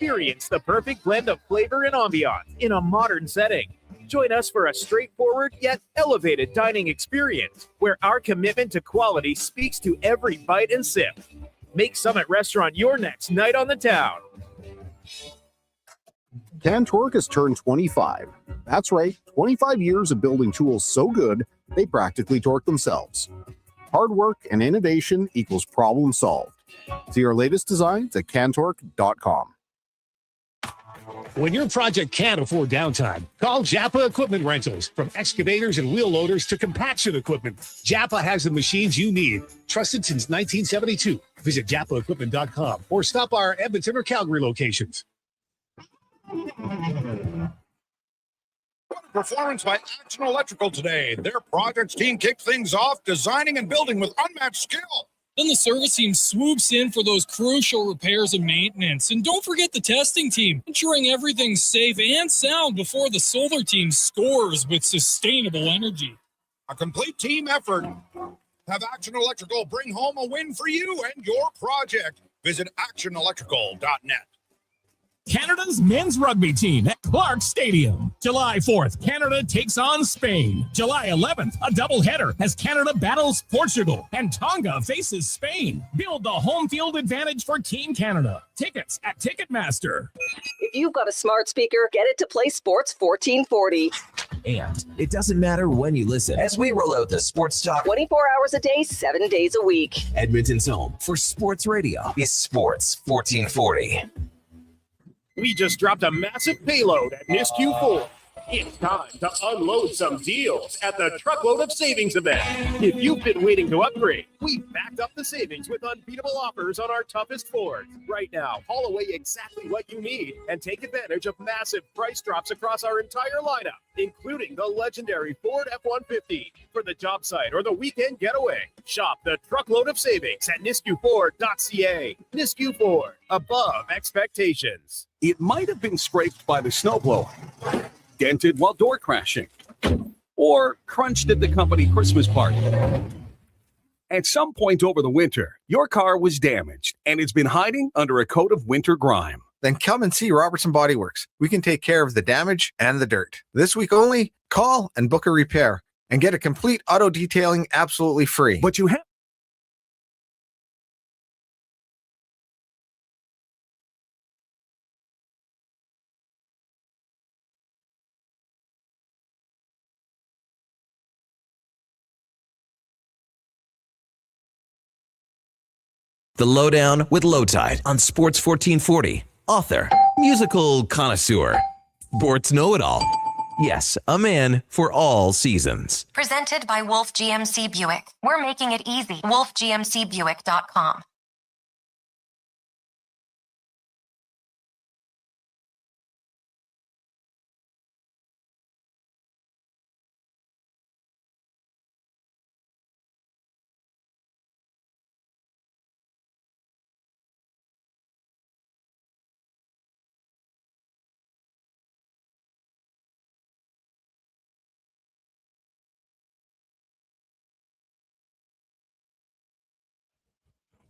Experience the perfect blend of flavor and ambiance in a modern setting. Join us for a straightforward yet elevated dining experience where our commitment to quality speaks to every bite and sip. Make Summit Restaurant your next night on the town. Cantork has turned 25. That's right, 25 years of building tools so good, they practically torque themselves. Hard work and innovation equals problem solved. See our latest designs at cantork.com. When your project can't afford downtime, call Japa Equipment Rentals. From excavators and wheel loaders to compaction equipment, Japa has the machines you need. Trusted since 1972. Visit japaequipment.com or stop our Edmonton or Calgary locations. Performance by Action Electrical today. Their projects team kicked things off, designing and building with unmatched skill. Then the service team swoops in for those crucial repairs and maintenance. And don't forget the testing team, ensuring everything's safe and sound before the solar team scores with sustainable energy. A complete team effort. Have Action Electrical bring home a win for you and your project. Visit actionelectrical.net. Canada's men's rugby team at Clark Stadium. July 4th, Canada takes on Spain. July 11th, a doubleheader as Canada battles Portugal and Tonga faces Spain. Build the home field advantage for Team Canada. Tickets at Ticketmaster. If you've got a smart speaker, get it to play Sports 1440. And it doesn't matter when you listen as we roll out the Sports Talk 24 hours a day, 7 days a week. Edmonton's home for sports radio is Sports 1440. We just dropped a massive payload at NISQ 4. It's time to unload some deals at the Truckload of Savings event. If you've been waiting to upgrade, we've backed up the savings with unbeatable offers on our toughest Fords. Right now, haul away exactly what you need and take advantage of massive price drops across our entire lineup, including the legendary Ford F-150 for the job site or the weekend getaway. Shop the Truckload of Savings at nisqford.ca. NISQ Ford, above expectations. It might have been scraped by the snowblower, dented while door crashing, or crunched at the company Christmas party. At some point over the winter, your car was damaged and it's been hiding under a coat of winter grime. Then come and see Robertson Body Works. We can take care of the damage and the dirt. This week only, call and book a repair and get a complete auto detailing absolutely free. But you have The Lowdown with Lowetide on Sports 1440. Author, musical connoisseur, sports know-it-all. Yes, a man for all seasons. Presented by Wolf GMC Buick. We're making it easy. WolfGMCBuick.com.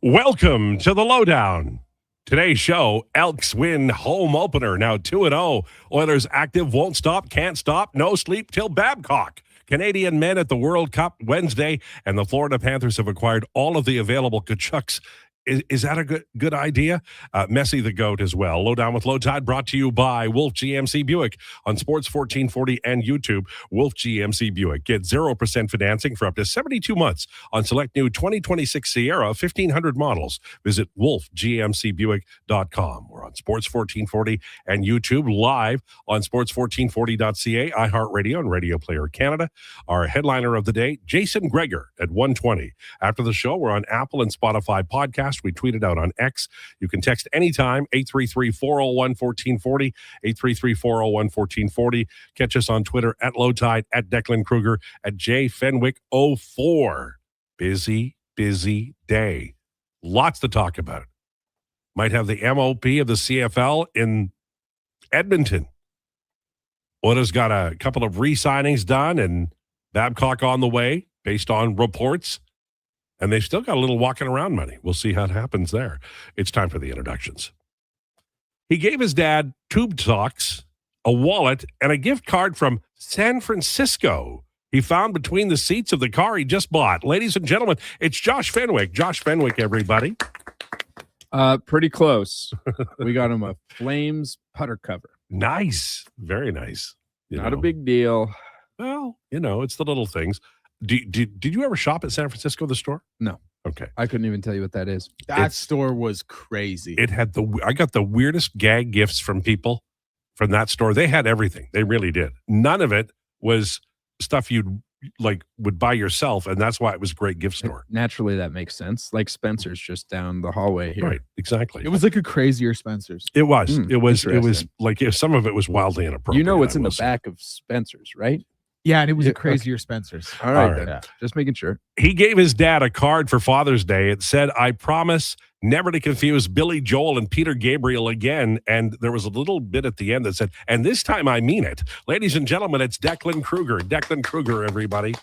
Welcome to the Lowdown. Today's show, Elks win home opener, now 2-0. Oilers active, won't stop, can't stop, no sleep till Babcock. Canadian men at the World Cup Wednesday, and the Florida Panthers have acquired all of the available Kachucks. Is that a good idea? Messi the GOAT as well. Lowdown with Lowetide brought to you by Wolf GMC Buick on Sports 1440 and YouTube. Wolf GMC Buick. Get 0% financing for up to 72 months on select new 2026 Sierra 1500 models. Visit wolfgmcbuick.com. We're on Sports 1440 and YouTube, live on sports1440.ca, iHeartRadio, and Radio Player Canada. Our headliner of the day, Jason Krueger at 1:20. After the show, we're on Apple and Spotify podcast. We tweeted out on X. You can text anytime, 833-401-1440, 833-401-1440. Catch us on Twitter at Lowetide, at Declan Krueger, at JFenwick04. Busy day. Lots to talk about. Might have the MOP of the CFL in Edmonton. Oilers got a couple of re-signings done and Babcock on the way based on reports. And they've still got a little walking around money. We'll see how it happens there. It's time for the introductions. He gave his dad tube socks, a wallet, and a gift card from San Francisco. He found between the seats of the car he just bought. Ladies and gentlemen, it's Josh Fenwick. Josh Fenwick, everybody. Pretty close. We got him a Flames putter cover. Nice. Very nice. Not a big deal. Well, it's the little things. Did you ever shop at San Francisco, the store? No. Okay. I couldn't even tell you what that is. That store was crazy. It had I got the weirdest gag gifts from people from that store. They had everything. They really did. None of it was stuff you'd would buy yourself, and that's why it was a great gift store. Naturally, that makes sense. Like Spencer's just down the hallway here. Right, exactly. It was like a crazier Spencer's. It was. It was like some of it was wildly inappropriate. What's in the back of Spencer's, right? Yeah, and it was a crazier Spencer's. All right. Then. Just making sure. He gave his dad a card for Father's Day. It said, "I promise never to confuse Billy Joel and Peter Gabriel again." And there was a little bit at the end that said, "And this time I mean it." Ladies and gentlemen, it's Declan Krueger. Declan Krueger, everybody.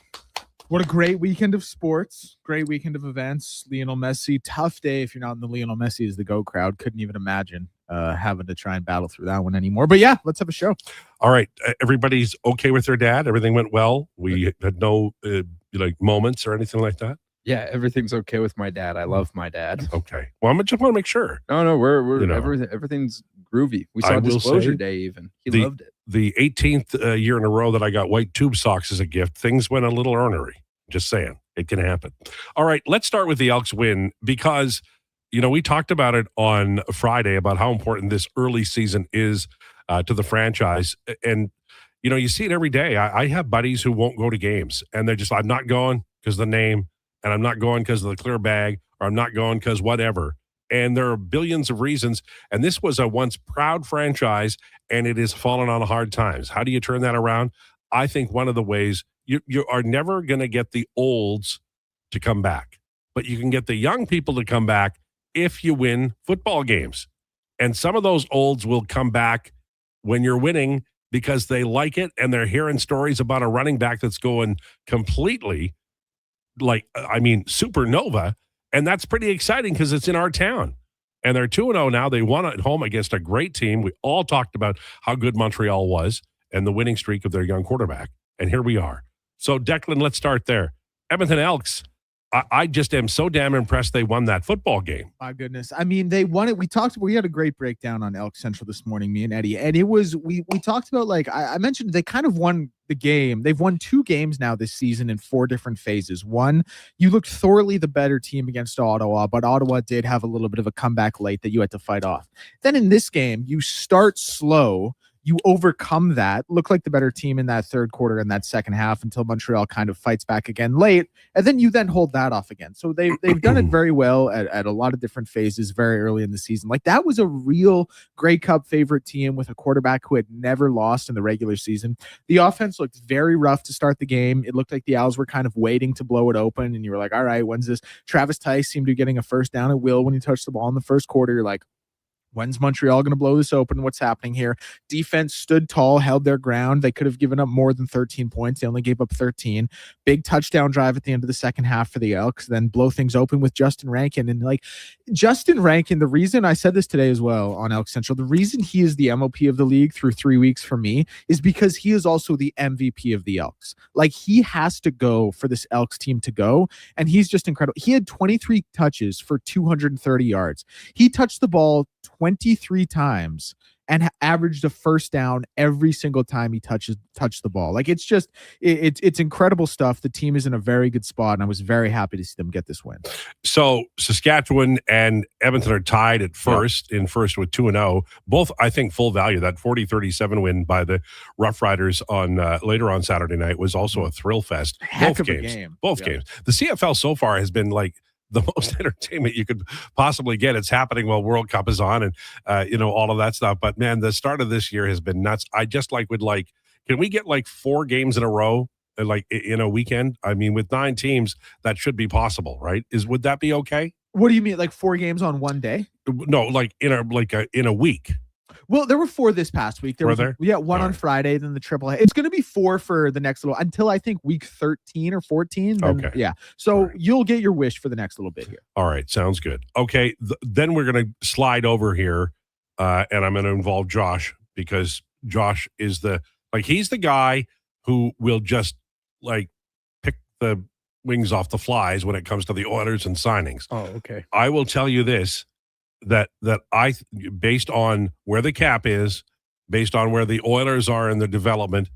What a great weekend of sports. Great weekend of events. Lionel Messi, tough day if you're not in the Lionel Messi is the GOAT crowd. Couldn't even imagine having to try and battle through that one anymore. But yeah, let's have a show. All right. Everybody's okay with their dad? Everything went well? We had no moments or anything like that? Yeah, everything's okay with my dad. I love my dad. Okay. Well, I just want to make sure. No, we're everything's groovy. We saw Disclosure Day even. He loved it. The 18th year in a row that I got white tube socks as a gift, things went a little ornery. Just saying. It can happen. All right, let's start with the Elks win because, we talked about it on Friday about how important this early season is to the franchise. And, you see it every day. I have buddies who won't go to games, and they're just, I'm not going because of the name, and I'm not going because of the clear bag, or I'm not going because whatever. And there are billions of reasons. And this was a once proud franchise, and it has fallen on hard times. How do you turn that around? I think one of the ways you are never going to get the olds to come back, but you can get the young people to come back if you win football games. And some of those olds will come back when you're winning because they like it and they're hearing stories about a running back that's going completely supernova. And that's pretty exciting because it's in our town. And they're 2-0 now. They won at home against a great team. We all talked about how good Montreal was and the winning streak of their young quarterback. And here we are. So, Declan, let's start there. Edmonton Elks, I just am so damn impressed they won that football game. My goodness. I mean, they won it. We had a great breakdown on Elk Central this morning, me and Eddie. And it was, we talked about, I mentioned they kind of won the game. They've won 2 games now this season in 4 different phases. One, you looked thoroughly the better team against Ottawa, but Ottawa did have a little bit of a comeback late that you had to fight off. Then in this game, you start slow. You overcome that, look like the better team in that third quarter and that second half until Montreal kind of fights back again late, and then you then hold that off again. So they've done it very well at a lot of different phases very early in the season. Like, that was a real Grey Cup favorite team with a quarterback who had never lost in the regular season. The offense looked very rough to start the game. It looked like the Owls were kind of waiting to blow it open, and you were like, all right, when's this? Travis Tice seemed to be getting a first down at will when he touched the ball in the first quarter. You're like, when's Montreal going to blow this open? What's happening here? Defense stood tall, held their ground. They could have given up more than 13 points. They only gave up 13. Big touchdown drive at the end of the second half for the Elks, then blow things open with Justin Rankin. And Justin Rankin, the reason I said this today as well on Elk Central, the reason he is the MOP of the league through 3 weeks for me is because he is also the MVP of the Elks. He has to go for this Elks team to go, and he's just incredible. He had 23 touches for 230 yards. He touched the ball 23 times and averaged a first down every single time he touched the ball. It's just, it's incredible stuff. The team is in a very good spot, and I was very happy to see them get this win. So Saskatchewan and Edmonton are tied at first with 2-0. Both, I think, full value. That 40-37 win by the Rough Riders on later on Saturday night was also a thrill fest. Heck of a game. Both games. The CFL so far has been the most entertainment you could possibly get. It's happening while World Cup is on and, all of that stuff. But, man, the start of this year has been nuts. I just can we get 4 games in a row, in a weekend? I mean, with 9 teams, that should be possible, right? Would that be okay? What do you mean, 4 games on one day? No, in a week. Well, there were 4 this past week. Were there? Yeah, one on Friday, then the triple. It's going to be 4 for the next little, until I think week 13 or 14. Then, okay. Yeah. So you'll get your wish for the next little bit here. All right. Sounds good. Okay. Then we're going to slide over here and I'm going to involve Josh because Josh is he's the guy who will just pick the wings off the flies when it comes to the Oilers and signings. Oh, okay. I will tell you this, that I, based on where the cap is, based on where the Oilers are in the development,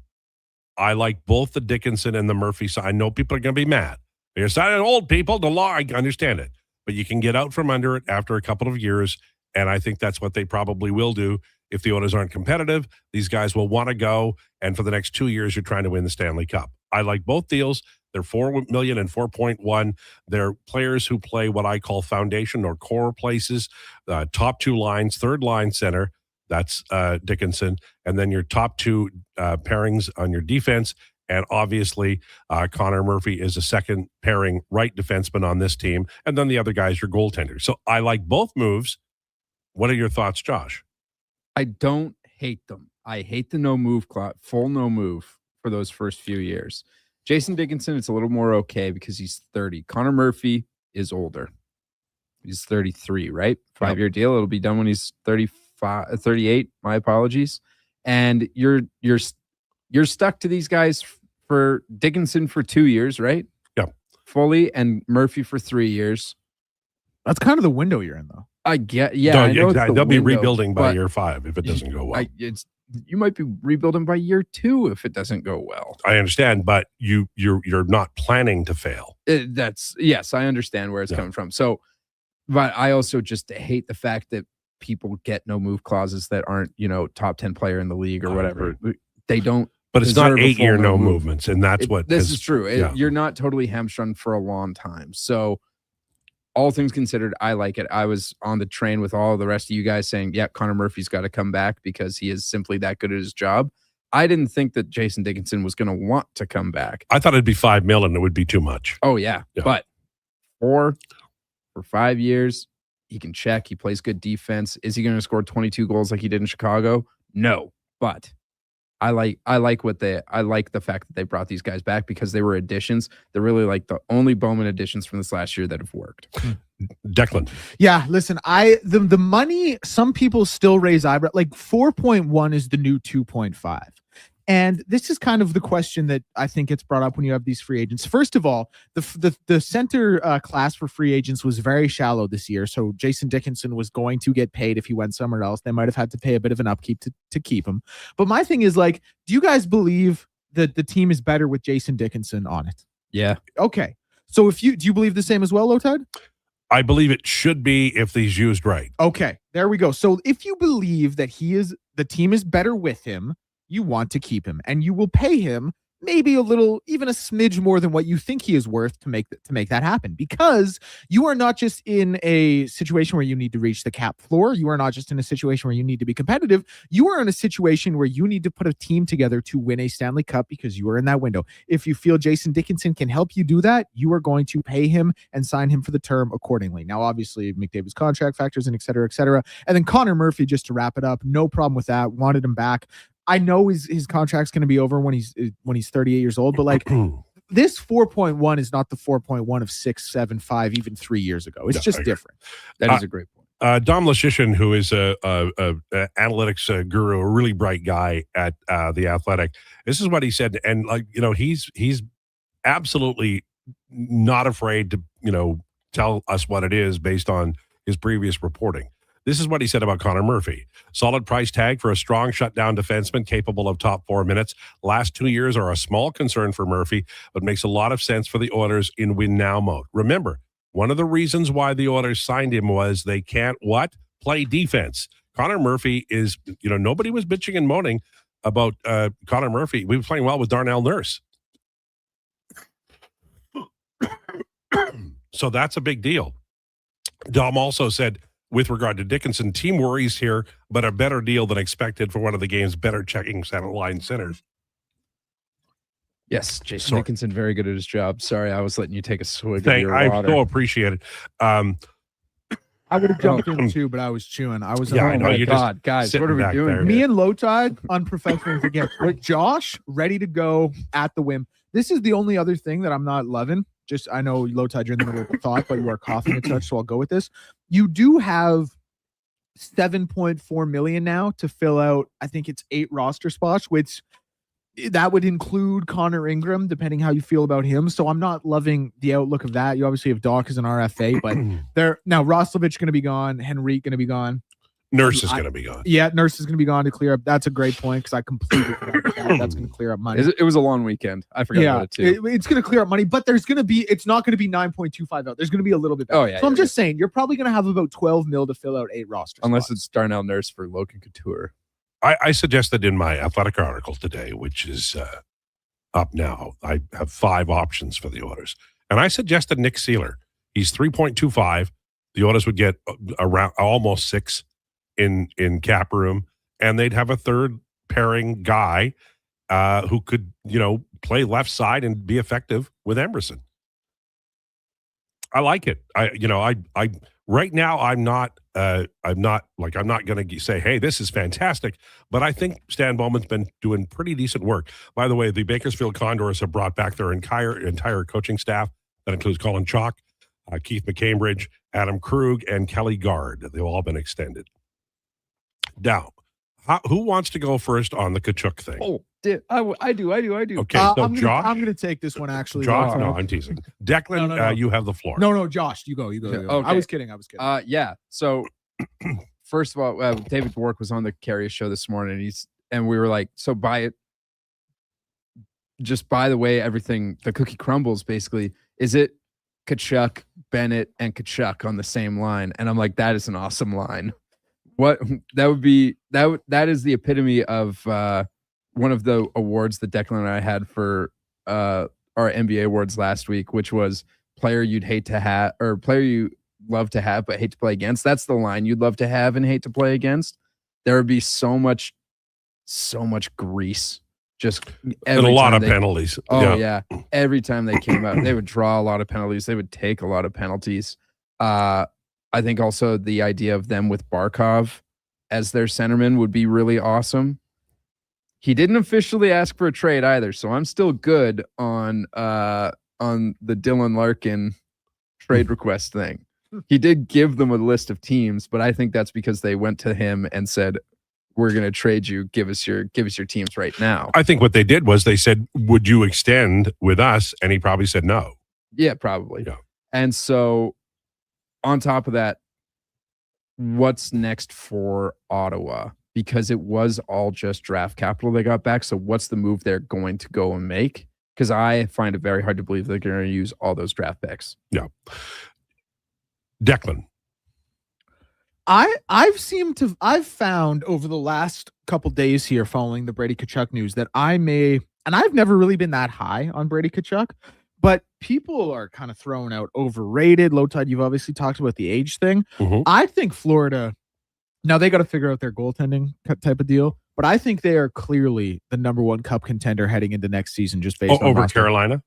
I like both the Dickinson and the Murphy side. I know people are going to be mad. You're signing old people, the law, I understand it. But you can get out from under it after a couple of years, and I think that's what they probably will do. If the Oilers aren't competitive, these guys will want to go, and for the next 2 years, you're trying to win the Stanley Cup. I like both deals. They're $4 million and 4.1. They're players who play what I call foundation or core places, top two lines, third line center. That's Dickinson. And then your top two pairings on your defense. And obviously, Connor Murphy is a second pairing right defenseman on this team. And then the other guy's your goaltender. So I like both moves. What are your thoughts, Josh? I don't hate them. I hate the no move full no move for those first few years. Jason Dickinson, it's a little more okay because he's 30. Connor Murphy is older. He's 33, right? 5-year deal. It'll be done when he's 38. My apologies. And you're stuck to these guys for Dickinson for 2 years, right? Yeah. Fully, and Murphy for 3 years. That's kind of the window you're in, though. I get, yeah. I know exactly. They'll be rebuilding by but year 5 if it doesn't go well. You might be rebuilding by year 2 if it doesn't go well. I understand, but you're not planning to fail. Yes, I understand where it's coming from. So, but I also just hate the fact that people get no move clauses that aren't, top 10 player in the league or whatever. They don't. But it's not 8-year no movements, and that's what this is true. You're not totally hamstrung for a long time. So, all things considered, I like it. I was on the train with all the rest of you guys saying, yeah, Connor Murphy's got to come back because he is simply that good at his job. I didn't think that Jason Dickinson was going to want to come back. I thought it'd be $5 million and it would be too much. Oh, yeah. But for 5 years, he can check. He plays good defense. Is he going to score 22 goals like he did in Chicago? No. But I like the fact that they brought these guys back because they were additions. They're really like the only Bowman additions from this last year that have worked. Declan. Yeah, listen, the money, some people still raise eyebrows. Like 4.1 is the new 2.5. And this is kind of the question that I think gets brought up when you have these free agents. First of all, the center class for free agents was very shallow this year. So Jason Dickinson was going to get paid if he went somewhere else. They might have had to pay a bit of an upkeep to keep him. But my thing is, like, do you guys believe that the team is better with Jason Dickinson on it? Yeah. Okay. So do you believe the same as well, Lowetide? I believe it should be if he's used right. Okay, there we go. So if you believe that the team is better with him, you want to keep him, and you will pay him maybe a little, even a smidge more than what you think he is worth to make that happen, because you are not just in a situation where you need to reach the cap floor. You are not just in a situation where you need to be competitive. You are in a situation where you need to put a team together to win a Stanley Cup because you are in that window. If you feel Jason Dickinson can help you do that, you are going to pay him and sign him for the term accordingly. Now, obviously, McDavid's contract factors and et cetera, et cetera. And then Connor Murphy, just to wrap it up, no problem with that. Wanted him back. I know his contract's going to be over when he's 38 years old, but like this 4.1 is not the 4.1 of 6, 7, 5, even 3 years ago. It's just different. That is a great point. Dom Lashishin, who is a analytics guru, a really bright guy at The Athletic. This is what he said, and he's absolutely not afraid to tell us what it is based on his previous reporting. This is what he said about Connor Murphy. Solid price tag for a strong shutdown defenseman capable of top 4 minutes. Last 2 years are a small concern for Murphy, but makes a lot of sense for the Oilers in win-now mode. Remember, one of the reasons why the Oilers signed him was they can't play defense. Connor Murphy is, nobody was bitching and moaning about Connor Murphy. We were playing well with Darnell Nurse. So that's a big deal. Dom also said, with regard to Dickinson, team worries here, but a better deal than expected for one of the game's better checking center line centers. Yes, Jason Dickinson, very good at his job. Sorry, I was letting you take a swig of your I water. so appreciate it. I would have jumped in too, but I was chewing. I was. Yeah, I know. You God, guys, what are we doing? There. Me and Lowetide, unprofessional again. With Josh, ready to go at the whim. This is the only other thing that I'm not loving. Just, I know, Lowetide, you're in the middle of a thought, but you are coughing and such, so I'll go with this. You do have $7.4 million now to fill out, I think it's 8 roster spots, which that would include Connor Ingram, depending how you feel about him. So I'm not loving the outlook of that. You obviously have Doc as an RFA, but now Roslovic going to be gone, Henrique going to be gone. Nurse is going to be gone. Yeah, Nurse is going to be gone to clear up. That's a great point because I completely forgot about that. That's going to clear up money. It was a long weekend. I forgot about it too. It's going to clear up money, but there's going to be, it's not going to be 9.25 out. There's going to be a little bit better. Oh, yeah. So I'm just saying, you're probably going to have about 12 mil to fill out 8 rosters. Unless it's Darnell Nurse for Logan Couture. I suggested in my Athletic article today, which is up now, I have 5 options for the Oilers. And I suggested Nick Seeler. He's 3.25. The Oilers would get around almost 6 in cap room, and they'd have a third pairing guy who could, play left side and be effective with Emerson. I like it. I right now I'm not going to say, hey, this is fantastic, but I think Stan Bowman's been doing pretty decent work. By the way, the Bakersfield Condors have brought back their entire coaching staff. That includes Colin Chalk, Keith McCambridge, Adam Krug, and Kelly Gard. They've all been extended. Now, who wants to go first on the Kachuk thing? Oh, I do. Okay, so Josh? I'm going to take this one, actually. Josh? No, I'm teasing. Declan, No. you have the floor. No, Josh, you go. Okay. I was kidding. Yeah. So, first of all, David Dwork was on the Carrier show this morning, and we were like, so just by the way, everything, the cookie crumbles, basically. Is it Kachuk, Bennett, and Kachuk on the same line? And I'm like, that is an awesome line. What that would be, that is the epitome of one of the awards that Declan and I had for our NBA awards last week, which was player you'd hate to have, or player you love to have but hate to play against. That's the line you'd love to have and hate to play against. There would be so much grease. Just and a lot of penalties. Oh yeah. Every time they came out, they would draw a lot of penalties. They would take a lot of penalties. I think also the idea of them with Barkov as their centerman would be really awesome. He didn't officially ask for a trade either, so I'm still good on the Dylan Larkin trade request thing. He did give them a list of teams, but I think that's because they went to him and said, we're going to trade you. Give us your teams right now. I think what they did was they said, would you extend with us? And he probably said no. Yeah, probably. Yeah. And so on top of that, what's next for Ottawa? Because it was all just draft capital they got back. So what's the move they're going to go and make? Because I find it very hard to believe they're going to use all those draft picks. Yeah. Declan. I've found over the last couple days here following the Brady Tkachuk news that and I've never really been that high on Brady Tkachuk, but people are kind of throwing out overrated. Lowetide, you've obviously talked about the age thing. Mm-hmm. I think Florida, now they got to figure out their goaltending type of deal, but I think they are clearly the number 1 cup contender heading into next season just based on over roster. Carolina.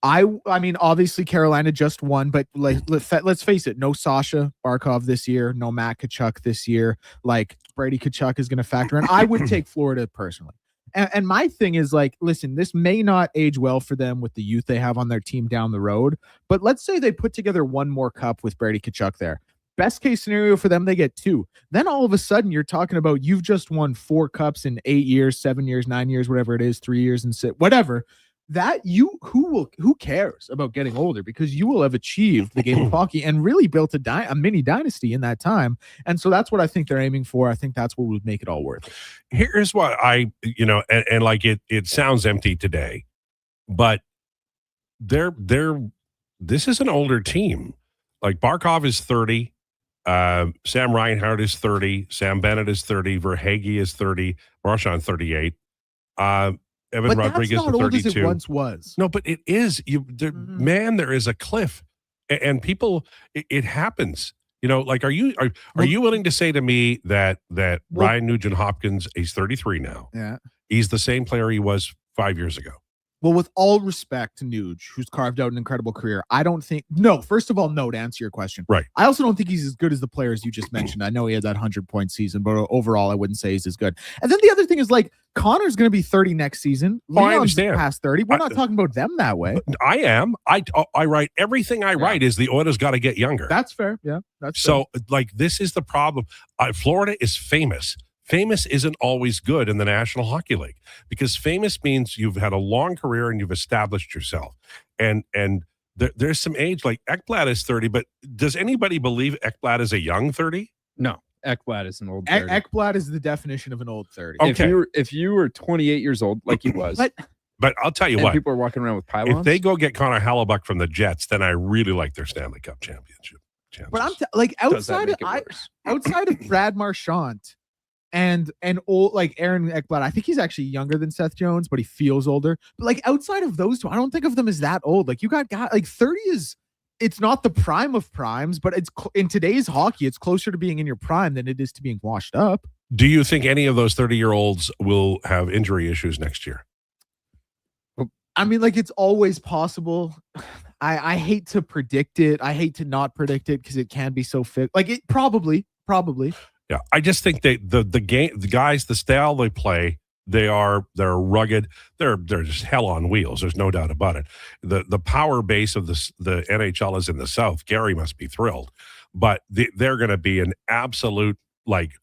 I mean, obviously Carolina just won, but let's face it, no Sasha Barkov this year, no Matt Tkachuk this year. Like Brady Tkachuk is going to factor in. I would take Florida personally. And my thing is like, listen, this may not age well for them with the youth they have on their team down the road, but let's say they put together 1 more cup with Brady Tkachuk there. Best case scenario for them, they get 2. Then all of a sudden you're talking about you've just won 4 cups in 8 years, 7 years, 9 years, whatever it is, 3 years and whatever. That who cares about getting older, because you will have achieved the game of hockey and really built a mini dynasty in that time. And so that's what I think they're aiming for. I think that's what would make it all worth it. Here's what and like it sounds empty today, but this is an older team. Like Barkov is 30, Sam Reinhart is 30, Sam Bennett is 30, Verhaeghe is 30, Marchand 38. Evan Rodriguez that's not at 32. old as it once was. No, but it is. Man, there is a cliff, and people. It happens. Like, are you willing to say to me that Ryan Nugent Hopkins, he's 33 now? Yeah, he's the same player he was 5 years ago. Well, with all respect to Nuge, who's carved out an incredible career, I don't think. No, first of all, no, to answer your question. Right. I also don't think he's as good as the players you just mentioned. I know he had that 100-point season, but overall, I wouldn't say he's as good. And then the other thing is, like, Connor's going to be 30 next season. Oh, I Leon's understand. past 30. We're not talking about them that way. I am. I write everything I write is the Oilers got to get younger. That's fair. Yeah, that's so fair. Like, this is the problem. Florida is famous. Famous isn't always good in the National Hockey League because famous means you've had a long career and you've established yourself. And there's some age, like Ekblad is 30, but does anybody believe Ekblad is a young 30? No, Ekblad is an old 30. Ekblad is the definition of an old 30. Okay. If you were 28 years old, like he was, but I'll tell you what, people are walking around with pylons. If they go get Connor Hellebuck from the Jets, then I really like their Stanley Cup championship chances. But outside of Brad Marchand and old like Aaron Ekblad, I think he's actually younger than Seth Jones, but he feels older. But like outside of those two, I don't think of them as that old. Like you got like 30 is, it's not the prime of primes, but it's in today's hockey, it's closer to being in your prime than it is to being washed up. Do you think any of those 30-year-olds will have injury issues next year? I mean, like, it's always possible. I hate to predict it. I hate to not predict it because it can be so fit. Like, it probably. Yeah, I just think the guys, the style they play, they're rugged. They're just hell on wheels. There's no doubt about it. The power base of the NHL is in the South. Gary must be thrilled, but they're going to be an absolute like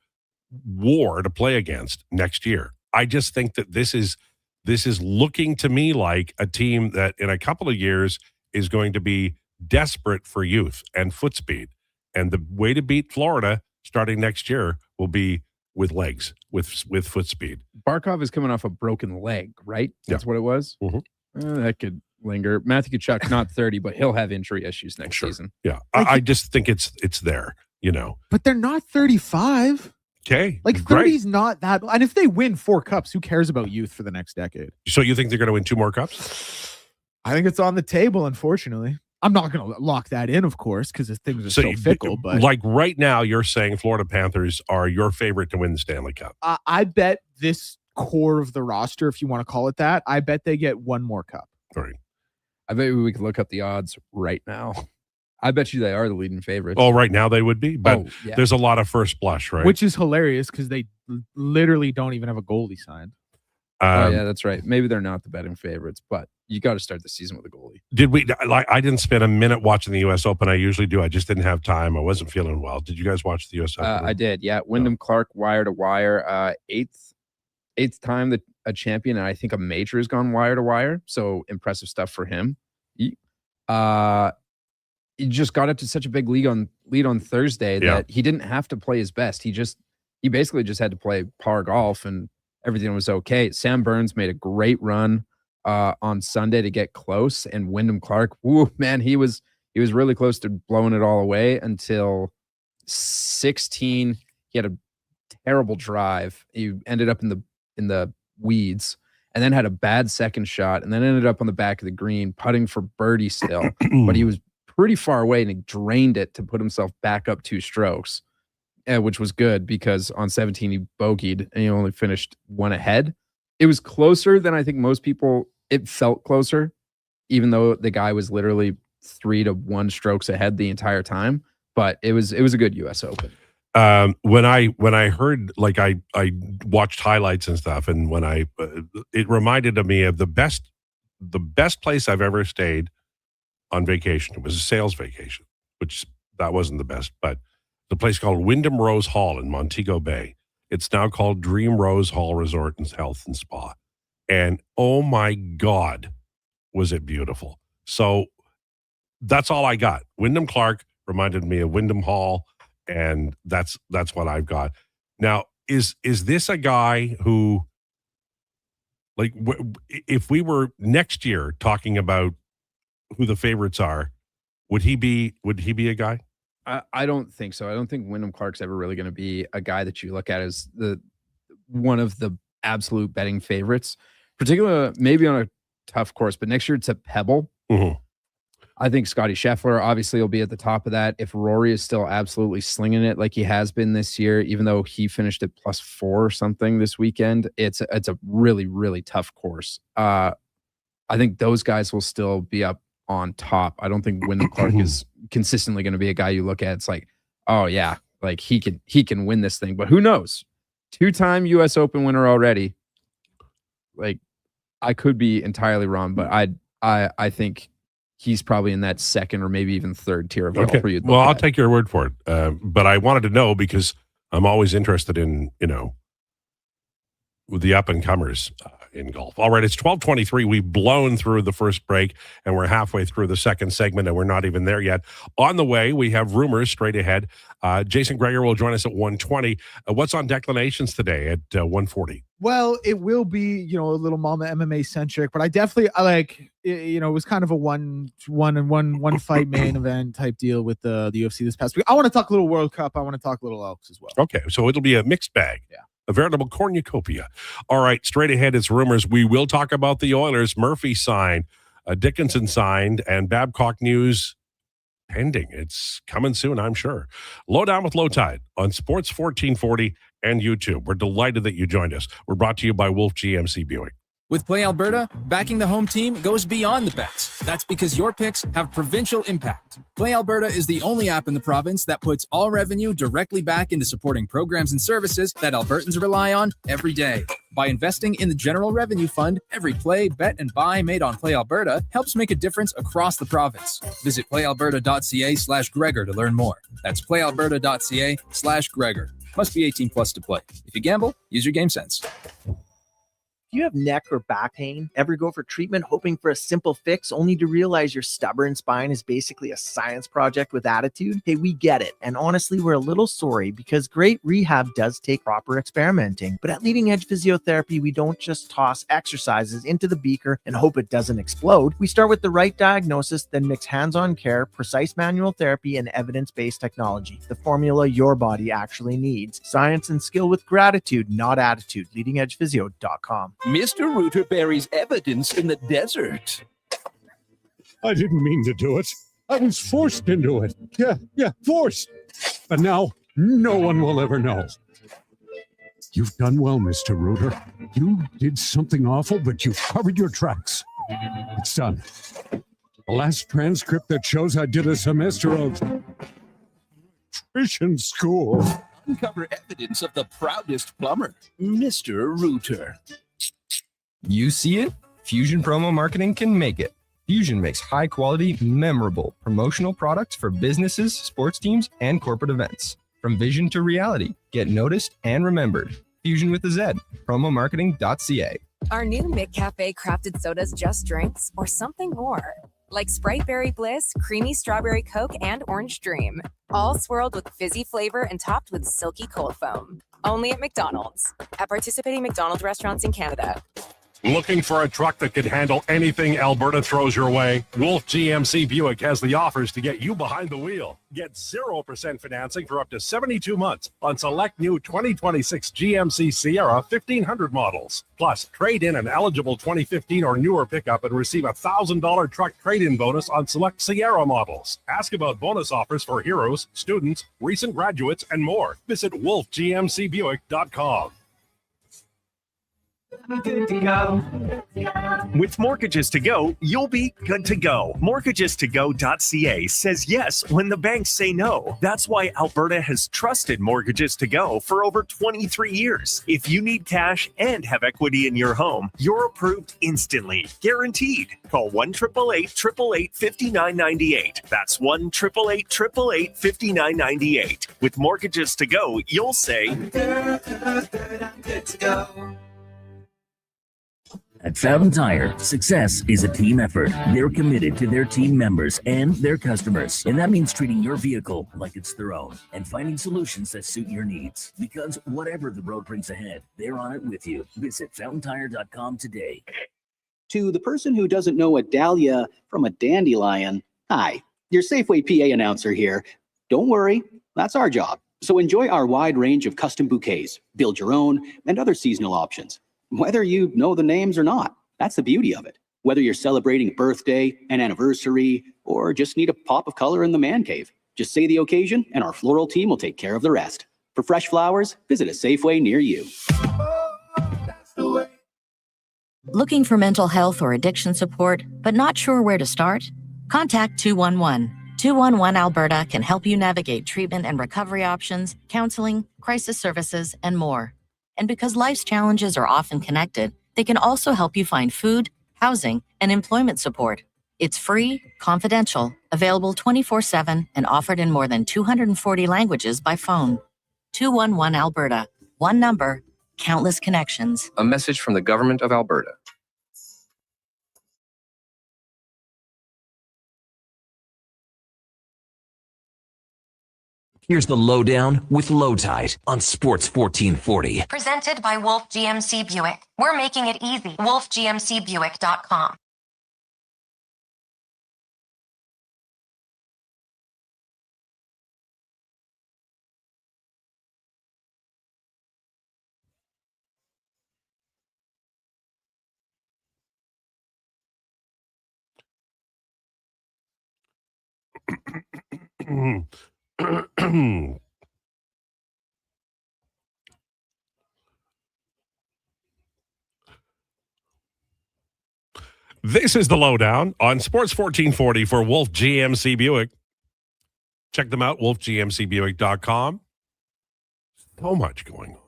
war to play against next year. I just think that this is looking to me like a team that in a couple of years is going to be desperate for youth and foot speed. And the way to beat Florida starting next year will be with legs, with foot speed. Barkov is coming off a broken leg, right? That's what it was? Mm-hmm. That could linger. Matthew Tkachuk, not 30, but he'll have injury issues next season. Yeah, I just think it's there, you know. But they're not 35. Okay. Like 30 is not that. And if they win 4 cups, who cares about youth for the next decade? So you think they're going to win 2 more cups? I think it's on the table, unfortunately. I'm not going to lock that in, of course, because things are so fickle. But like right now, you're saying Florida Panthers are your favorite to win the Stanley Cup. I bet this core of the roster, if you want to call it that, I bet they get 1 more cup. All right. I bet we could look up the odds right now. I bet you they are the leading favorites. Oh, right now they would be, but there's a lot of first blush, right? Which is hilarious because they literally don't even have a goalie signed. Yeah, that's right. Maybe they're not the betting favorites, but you got to start the season with a goalie. Did we? I didn't spend a minute watching the U.S. Open. I usually do. I just didn't have time. I wasn't feeling well. Did you guys watch the U.S. Open? I did. Yeah, Wyndham Clark, wire to wire. Eighth time that a champion, and I think a major has gone wire to wire. So impressive stuff for him. He just got up to such a big lead on Thursday that he didn't have to play his best. He basically just had to play par golf and everything was okay. Sam Burns made a great run on Sunday to get close, and Wyndham Clark, woo, man, he was really close to blowing it all away until 16. He had a terrible drive. He ended up in the weeds, and then had a bad second shot, and then ended up on the back of the green, putting for birdie still. But he was pretty far away, and he drained it to put himself back up 2 strokes. Which was good because on 17 he bogeyed and he only finished 1 ahead. It was closer than I think most people. It felt closer, even though the guy was literally 3 to 1 strokes ahead the entire time. But it was a good U.S. Open. When I heard, like, I watched highlights and stuff, and when it reminded me of the best place I've ever stayed on vacation. It was a sales vacation, which that wasn't the best, but the place called Wyndham Rose Hall in Montego Bay. It's now called Dream Rose Hall Resort and Health and Spa. And oh my God, was it beautiful. So that's all I got. Wyndham Clark reminded me of Wyndham Hall, and that's what I've got. Now, is this a guy who, like, if we were next year talking about who the favorites are, would he be a guy? I don't think so. I don't think Wyndham Clark's ever really going to be a guy that you look at as one of the absolute betting favorites, particularly maybe on a tough course. But next year it's at Pebble. Mm-hmm. I think Scotty Scheffler obviously will be at the top of that. If Rory is still absolutely slinging it like he has been this year, even though he finished at +4 or something this weekend, it's a really, really tough course. I think those guys will still be up on top. I don't think Wyndham Clark is consistently going to be a guy you look at. It's like, oh yeah, like he can win this thing, but who knows? 2-time US Open winner already. Like, I could be entirely wrong, but I think he's probably in that second or maybe even third tier of golfer you'd look Well, I'll at. take your word for it. But I wanted to know because I'm always interested in, with the up and comers in golf. All right, it's 12:23. We've blown through the first break, and we're halfway through the second segment, and we're not even there yet. On the way, we have rumors straight ahead. Jason Krueger will join us at 1:20. What's on declinations today at 1:40? Well, it will be, a little Mama MMA centric, but I definitely it was kind of a one fight main event type deal with the UFC this past week. I want to talk a little World Cup. I want to talk a little Elks as well. Okay, so it'll be a mixed bag. Yeah. A veritable cornucopia. All right, straight ahead, it's rumors. We will talk about the Oilers. Murphy signed, Dickinson signed, and Babcock news pending. It's coming soon, I'm sure. Lowdown with Lowetide on Sports 1440 and YouTube. We're delighted that you joined us. We're brought to you by Wolf GMC Buick. With Play Alberta, backing the home team goes beyond the bets. That's because your picks have provincial impact. Play Alberta is the only app in the province that puts all revenue directly back into supporting programs and services that Albertans rely on every day. By investing in the General Revenue Fund, every play, bet, and buy made on Play Alberta helps make a difference across the province. Visit playalberta.ca/Gregor to learn more. That's playalberta.ca/Gregor. Must be 18 plus to play. If you gamble, use your game sense. Do you have neck or back pain? Ever go for treatment hoping for a simple fix only to realize your stubborn spine is basically a science project with attitude? Hey, we get it. And honestly, we're a little sorry because great rehab does take proper experimenting. But at Leading Edge Physiotherapy, we don't just toss exercises into the beaker and hope it doesn't explode. We start with the right diagnosis, then mix hands-on care, precise manual therapy, and evidence-based technology. The formula your body actually needs. Science and skill with gratitude, not attitude. LeadingEdgePhysio.com. Mr. Rooter buries evidence in the desert. I didn't mean to do it. I was forced into it. Yeah, forced. But now, no one will ever know. You've done well, Mr. Rooter. You did something awful, but you covered your tracks. It's done. The last transcript that shows I did a semester of nutrition school. Uncover evidence of the proudest plumber, Mr. Rooter. You see it? Fusion Promo Marketing can make it. Fusion makes high-quality, memorable promotional products for businesses, sports teams, and corporate events. From vision to reality, get noticed and remembered. Fusion with a Z. Promomarketing.ca. Our new McCafe crafted sodas just drinks or something more. Like Sprite Berry Bliss, Creamy Strawberry Coke, and Orange Dream. All swirled with fizzy flavor and topped with silky cold foam. Only at McDonald's. At participating McDonald's restaurants in Canada. Looking for a truck that can handle anything Alberta throws your way? Wolf GMC Buick has the offers to get you behind the wheel. Get 0% financing for up to 72 months on select new 2026 GMC Sierra 1500 models. Plus, trade in an eligible 2015 or newer pickup and receive a $1,000 truck trade-in bonus on select Sierra models. Ask about bonus offers for heroes, students, recent graduates, and more. Visit wolfgmcbuick.com. Good to go. With Mortgages to Go, you'll be good to go. Mortgagestogo.ca says yes when the banks say no. That's why Alberta has trusted Mortgages to Go for over 23 years. If you need cash and have equity in your home, you're approved instantly. Guaranteed. Call 1-888-888-5998. That's 1-888-888-5998. With Mortgages to Go, you'll say, I'm good to go. At Fountain Tire, success is a team effort. They're committed to their team members and their customers. And that means treating your vehicle like it's their own and finding solutions that suit your needs. Because whatever the road brings ahead, they're on it with you. Visit fountaintire.com today. To the person who doesn't know a dahlia from a dandelion, hi, your Safeway PA announcer here. Don't worry, that's our job. So enjoy our wide range of custom bouquets, build your own, and other seasonal options. Whether you know the names or not, that's the beauty of it. Whether you're celebrating a birthday, an anniversary, or just need a pop of color in the man cave, just say the occasion and our floral team will take care of the rest. For fresh flowers, visit a Safeway near you. Looking for mental health or addiction support, but not sure where to start? Contact 211. 211 Alberta can help you navigate treatment and recovery options, counseling, crisis services, and more. And because life's challenges are often connected, they can also help you find food, housing, and employment support. It's free, confidential, available 24/7, and offered in more than 240 languages by phone. 211 Alberta. One number, countless connections. A message from the Government of Alberta. Here's the Lowdown with Lowetide on Sports 1440. Presented by Wolf GMC Buick. We're making it easy. WolfGMCBuick.com. This is the Lowdown on Sports 1440 for Wolf GMC Buick. Check them out, wolfgmcbuick.com. So much going on.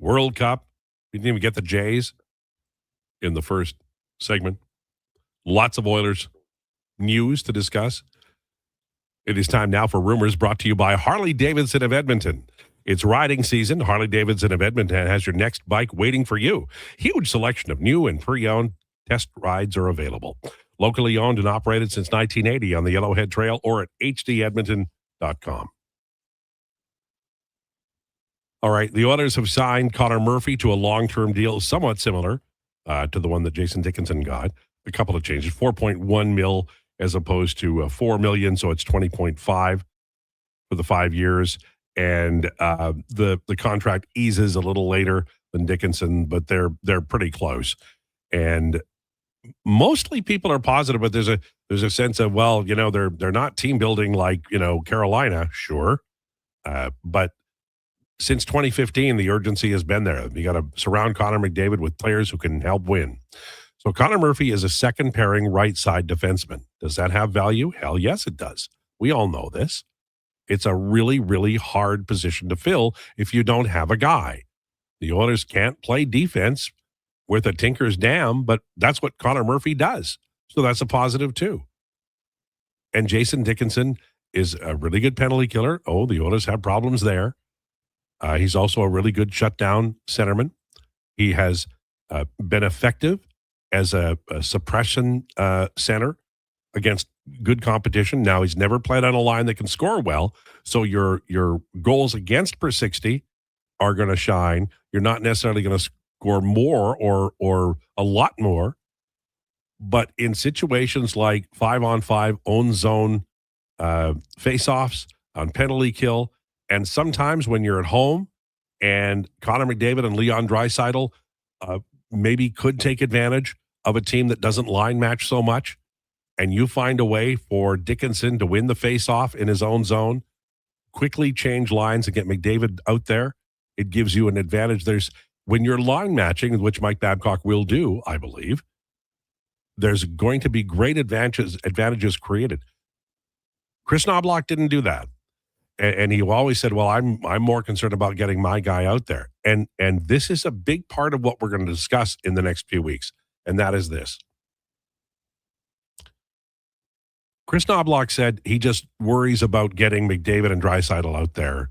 World Cup. We didn't even get the Jays in the first segment. Lots of Oilers news to discuss. It is time now for Rumors, brought to you by Harley-Davidson of Edmonton. It's riding season. Harley-Davidson of Edmonton has your next bike waiting for you. Huge selection of new and pre-owned test rides are available. Locally owned and operated since 1980 on the Yellowhead Trail or at hdedmonton.com. All right, the Oilers have signed Connor Murphy to a long-term deal somewhat similar to the one that Jason Dickinson got. A couple of changes, $4.1 million as opposed to $4 million, so it's $20.5 for the 5 years. And the contract eases a little later than Dickinson, but they're pretty close. And mostly people are positive, but there's a sense of, well, you know, they're not team building like, you know, Carolina, sure, but since 2015, the urgency has been there. You got to surround Connor McDavid with players who can help win. So Connor Murphy is a second pairing right side defenseman. Does that have value? Hell yes, it does. We all know this. It's a really, really hard position to fill if you don't have a guy. The Oilers can't play defense with a Tinker's Dam, but that's what Connor Murphy does. So that's a positive too. And Jason Dickinson is a really good penalty killer. Oh, the Oilers have problems there. He's also a really good shutdown centerman. He has been effective as a suppression center against good competition. Now, he's never played on a line that can score well, so your goals against per 60 are going to shine. You're not necessarily going to score more or a lot more, but in situations like 5-on-5 own zone face-offs on penalty kill, and sometimes when you're at home and Connor McDavid and Leon Draisaitl maybe could take advantage of a team that doesn't line match so much, and you find a way for Dickinson to win the face-off in his own zone, quickly change lines and get McDavid out there, it gives you an advantage. When you're line matching, which Mike Babcock will do, I believe, there's going to be great advantages created. Chris Knobloch didn't do that. And he always said, well, I'm more concerned about getting my guy out there. And this is a big part of what we're going to discuss in the next few weeks. And that is this. Chris Knobloch said he just worries about getting McDavid and Draisaitl out there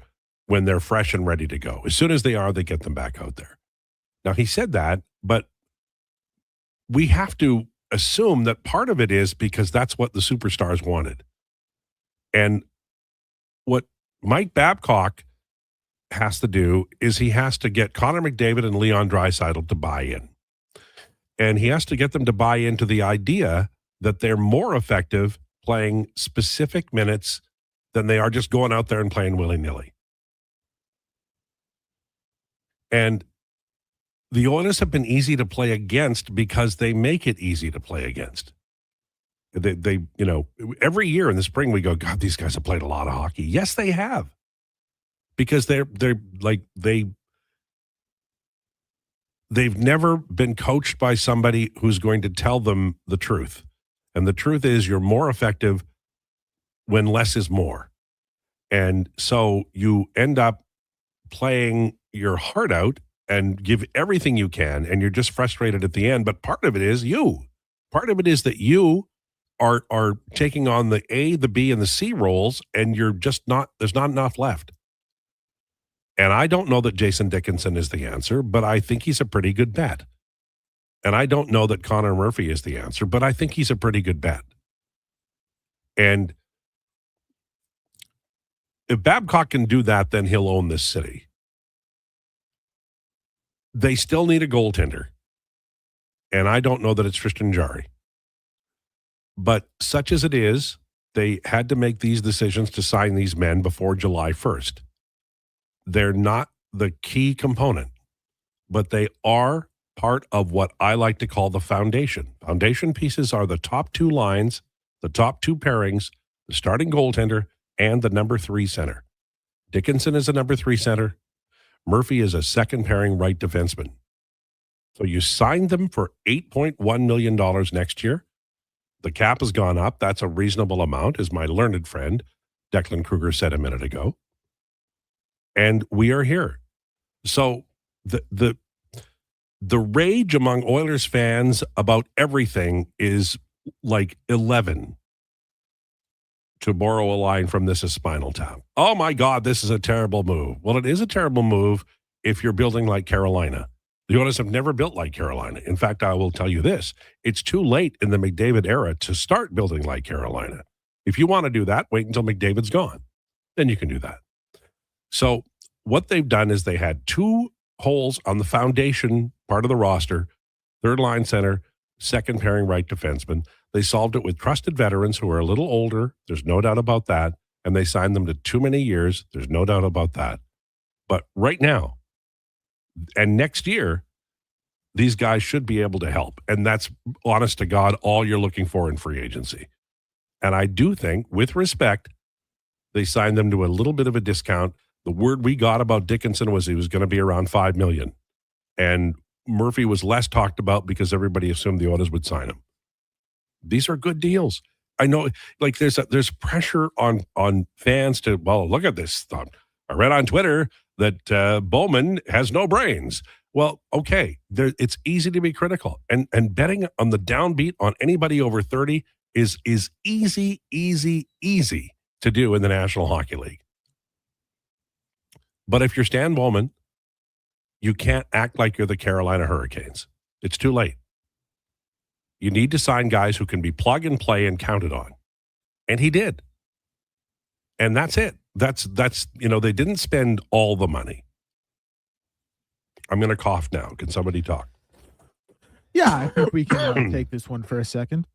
when they're fresh and ready to go. As soon as they are, they get them back out there. Now, he said that, but we have to assume that part of it is because that's what the superstars wanted. And what Mike Babcock has to do is he has to get Connor McDavid and Leon Draisaitl to buy in. And he has to get them to buy into the idea that they're more effective playing specific minutes than they are just going out there and playing willy-nilly. And the Oilers have been easy to play against because they make it easy to play against. They you know, every year in the spring we go, God, these guys have played a lot of hockey. Yes, they have. Because they're like they they've never been coached by somebody who's going to tell them the truth. And the truth is you're more effective when less is more. And so you end up playing your heart out and give everything you can, and you're just frustrated at the end. But part of it is you. Part of it is that you are taking on the A, the B, and the C roles, and you're just not, there's not enough left. And I don't know that Jason Dickinson is the answer, but I think he's a pretty good bet. And I don't know that Connor Murphy is the answer, but I think he's a pretty good bet. And if Babcock can do that, then he'll own this city. They still need a goaltender. And I don't know that it's Tristan Jarry. But such as it is, they had to make these decisions to sign these men before July 1st. They're not the key component, but they are part of what I like to call the foundation. Foundation pieces are the top two lines, the top two pairings, the starting goaltender, and the number 3 center. Dickinson is a number 3 center. Murphy is a second pairing right defenseman. So you signed them for $8.1 million next year. The cap has gone up. That's a reasonable amount, as my learned friend Declan Krueger said a minute ago. And we are here. So the rage among Oilers fans about everything is like 11, to borrow a line from This Is Spinal Tap. Oh my God, this is a terrible move. Well, it is a terrible move if you're building like Carolina. The Oilers have never built like Carolina. In fact, I will tell you this. It's too late in the McDavid era to start building like Carolina. If you want to do that, wait until McDavid's gone. Then you can do that. So what they've done is they had 2 holes on the foundation part of the roster, third line center, second pairing right defenseman. They solved it with trusted veterans who are a little older. There's no doubt about that. And they signed them to too many years. There's no doubt about that. But right now, and next year, these guys should be able to help. And that's, honest to God, all you're looking for in free agency. And I do think, with respect, they signed them to a little bit of a discount. The word we got about Dickinson was he was going to be around $5 million. And Murphy was less talked about because everybody assumed the Oilers would sign him. These are good deals. I know, like, there's pressure on fans to, well, look at this. I read on Twitter that Bowman has no brains. Well, okay, it's easy to be critical. And betting on the downbeat on anybody over 30 is easy to do in the National Hockey League. But if you're Stan Bowman, you can't act like you're the Carolina Hurricanes. It's too late. You need to sign guys who can be plug and play and counted on. And he did. And that's it. That's they didn't spend all the money. I'm going to cough now. Can somebody talk? Yeah, I think we can take this one for a second.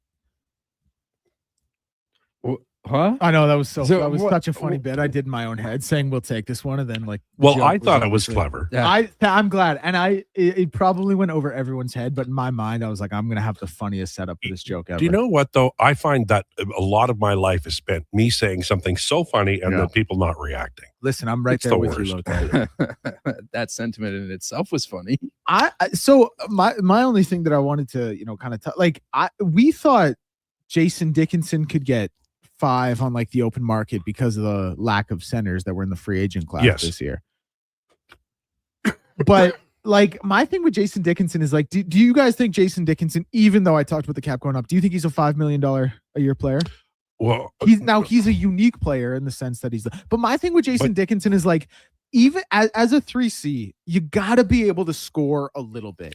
Huh? I know that was such a funny bit. I did in my own head saying we'll take this one and then like. Well, I thought it was clever. Yeah. I'm glad, and it probably went over everyone's head, but in my mind, I was like, I'm gonna have the funniest setup for this joke ever. Do you know what though? I find that a lot of my life is spent me saying something so funny and then people not reacting. Listen, I'm right there with you, Lowetide. That sentiment in itself was funny. So my only thing that I wanted to kind of we thought Jason Dickinson could get 5 on like the open market because of the lack of centers that were in the free agent class this year. But like my thing with Jason Dickinson is like, do you guys think Jason Dickinson, even though I talked about the cap going up, do you think he's a $5 million a year player? Well, he's a unique player in the sense that but my thing with Jason Dickinson is like, even as a 3C, you got to be able to score a little bit.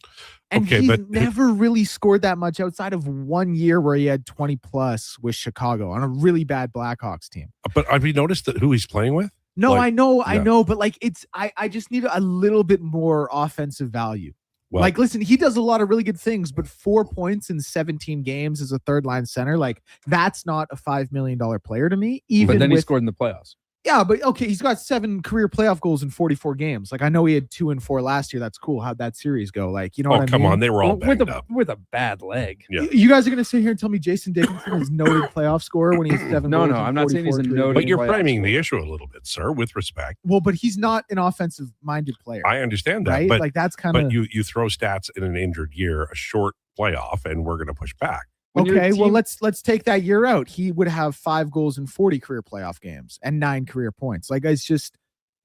And he's never really scored that much outside of 1 year where he had 20 plus with Chicago on a really bad Blackhawks team. But have you noticed who he's playing with? No, I know, but like I just need a little bit more offensive value. Well, like, listen, he does a lot of really good things, but 4 points in 17 games as a third line center, like that's not a $5 million player to me. But then he scored in the playoffs. Yeah, but okay, he's got 7 career playoff goals in 44 games. Like I know he had 2 and 4 last year. That's cool. How'd that series go? Like, you know what I come mean? on. They were all banged up. With a bad leg. Yeah. You guys are gonna sit here and tell me Jason Dickinson is noted playoff scorer when he has 7 No, goals no, in I'm not saying he's 44 a career noted But games? you're playoff framing the scorer. issue a little bit, sir, with respect. Well, but he's not an offensive-minded player. I understand that. Right? But, Like, that's but kinda- you throw stats in an injured year, a short playoff, and we're going to push back. Okay, well let's take that year out. He would have 5 goals in 40 career playoff games and 9 career points. Like it's just,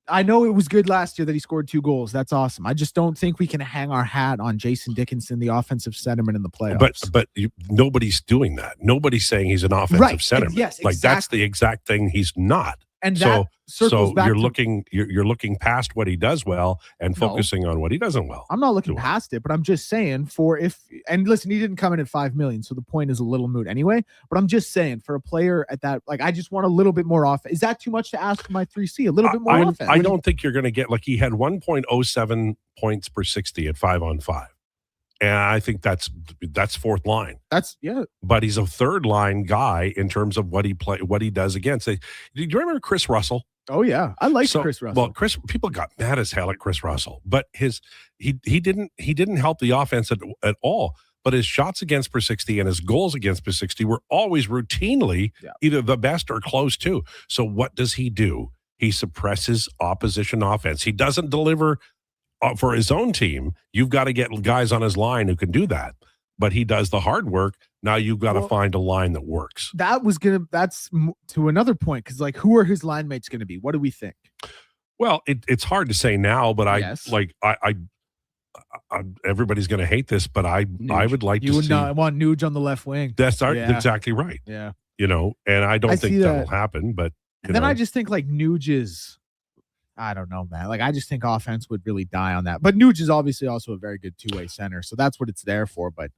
I know it was good last year that he scored 2 goals. That's awesome. I just don't think we can hang our hat on Jason Dickinson, the offensive centerman in the playoffs. But nobody's doing that. Nobody's saying he's an offensive Right. centerman. Yes, like that's exactly. the exact thing he's not. And that circles back you're to- looking past what he does well and No. focusing on what he doesn't well. I'm not looking past it, but I'm just saying and listen, he didn't come in at 5 million, so the point is a little moot anyway. But I'm just saying for a player at that, like I just want a little bit more off. Is that too much to ask for my 3C? A little bit more offense. I don't think you're going to get like he had 1.07 points per 60 at 5-on-5. And I think that's fourth line. That's yeah. But he's a third line guy in terms of what he does against. Do you remember Chris Russell? Oh yeah, I like Chris Russell. Well, people got mad as hell at Chris Russell, but he didn't help the offense at all. But his shots against per 60 and his goals against per 60 were always routinely either the best or close to. So what does he do? He suppresses opposition offense. He doesn't deliver for his own team. You've got to get guys on his line who can do that. But he does the hard work. Now you've got to find a line that works. That's to another point, because like who are his line mates going to be? What do we think? Well, it's hard to say now, but I everybody's going to hate this, but I would like You to would see. not want Nuge on the left wing. That's Yeah. exactly right. Yeah. And I don't I think see that'll that. happen. But And then I just think like Nuge is, I don't know, man. Like I just think offense would really die on that. But Nuge is obviously also a very good 2-way center, so that's what it's there for. But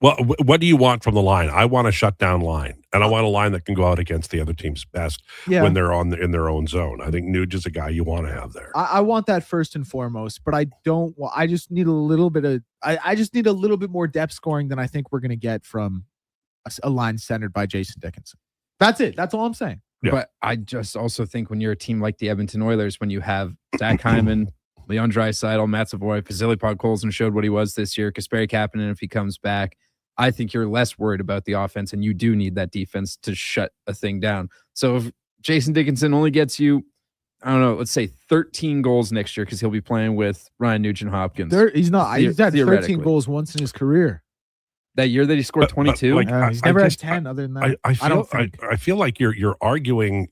well, what do you want from the line? I want a shutdown line, and I want a line that can go out against the other team's best when they're in their own zone. I think Nuge is a guy you want to have there. I want that first and foremost. But I don't. Well, I just need a little bit of. I just need a little bit more depth scoring than I think we're going to get from a line centered by Jason Dickinson. That's it. That's all I'm saying. Yeah. But I just also think when you're a team like the Edmonton Oilers, when you have Zach Hyman, Leon Draisaitl, Matt Savoy, Vasily Podkolzin showed what he was this year, Kasperi Kapanen if he comes back, I think you're less worried about the offense, and you do need that defense to shut a thing down. So if Jason Dickinson only gets you, I don't know, let's say 13 goals next year because he'll be playing with Ryan Nugent-Hopkins. He's not. He's had 13 theoretically. goals once in his career. That year that he scored 22? He's never had 10 other than that. I feel like you're arguing.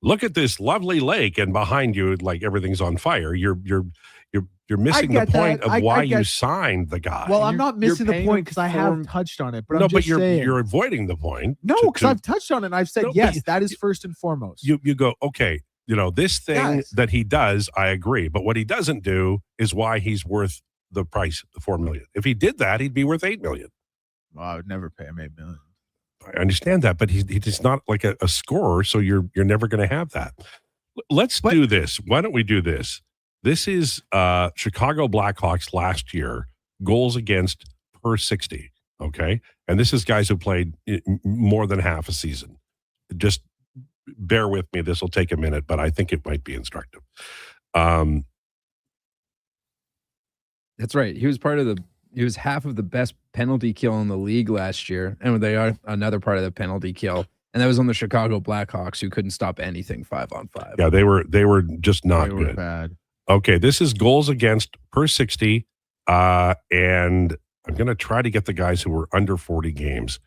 Look at this lovely lake, and behind you, like everything's on fire. You're missing the get point that. of why I you get- signed the guy. Well, I'm not missing the paying point him because I have for- touched on it. But no, I'm just but saying. you're avoiding the point. No, to- because to- I've touched on it. And I've said No, but yes, that is first and foremost. You go, okay, this thing Guys. that he does, I agree. But what he doesn't do is why he's worth the price, the $4 million. If he did that, he'd be worth $8 million. Well, I would never pay him $8 million. I understand that, but he's just not like a scorer, so you're never going to have that. Let's do this. Why don't we do this? This is Chicago Blackhawks last year, goals against per 60, okay? And this is guys who played more than half a season. Just bear with me. This will take a minute, but I think it might be instructive. That's right. He was half of the best penalty kill in the league last year, and they are another part of the penalty kill. And that was on the Chicago Blackhawks, who couldn't stop anything 5-on-5. Yeah, they were just not They were good. bad. Okay, this is goals against per 60, and I'm going to try to get the guys who were under 40 games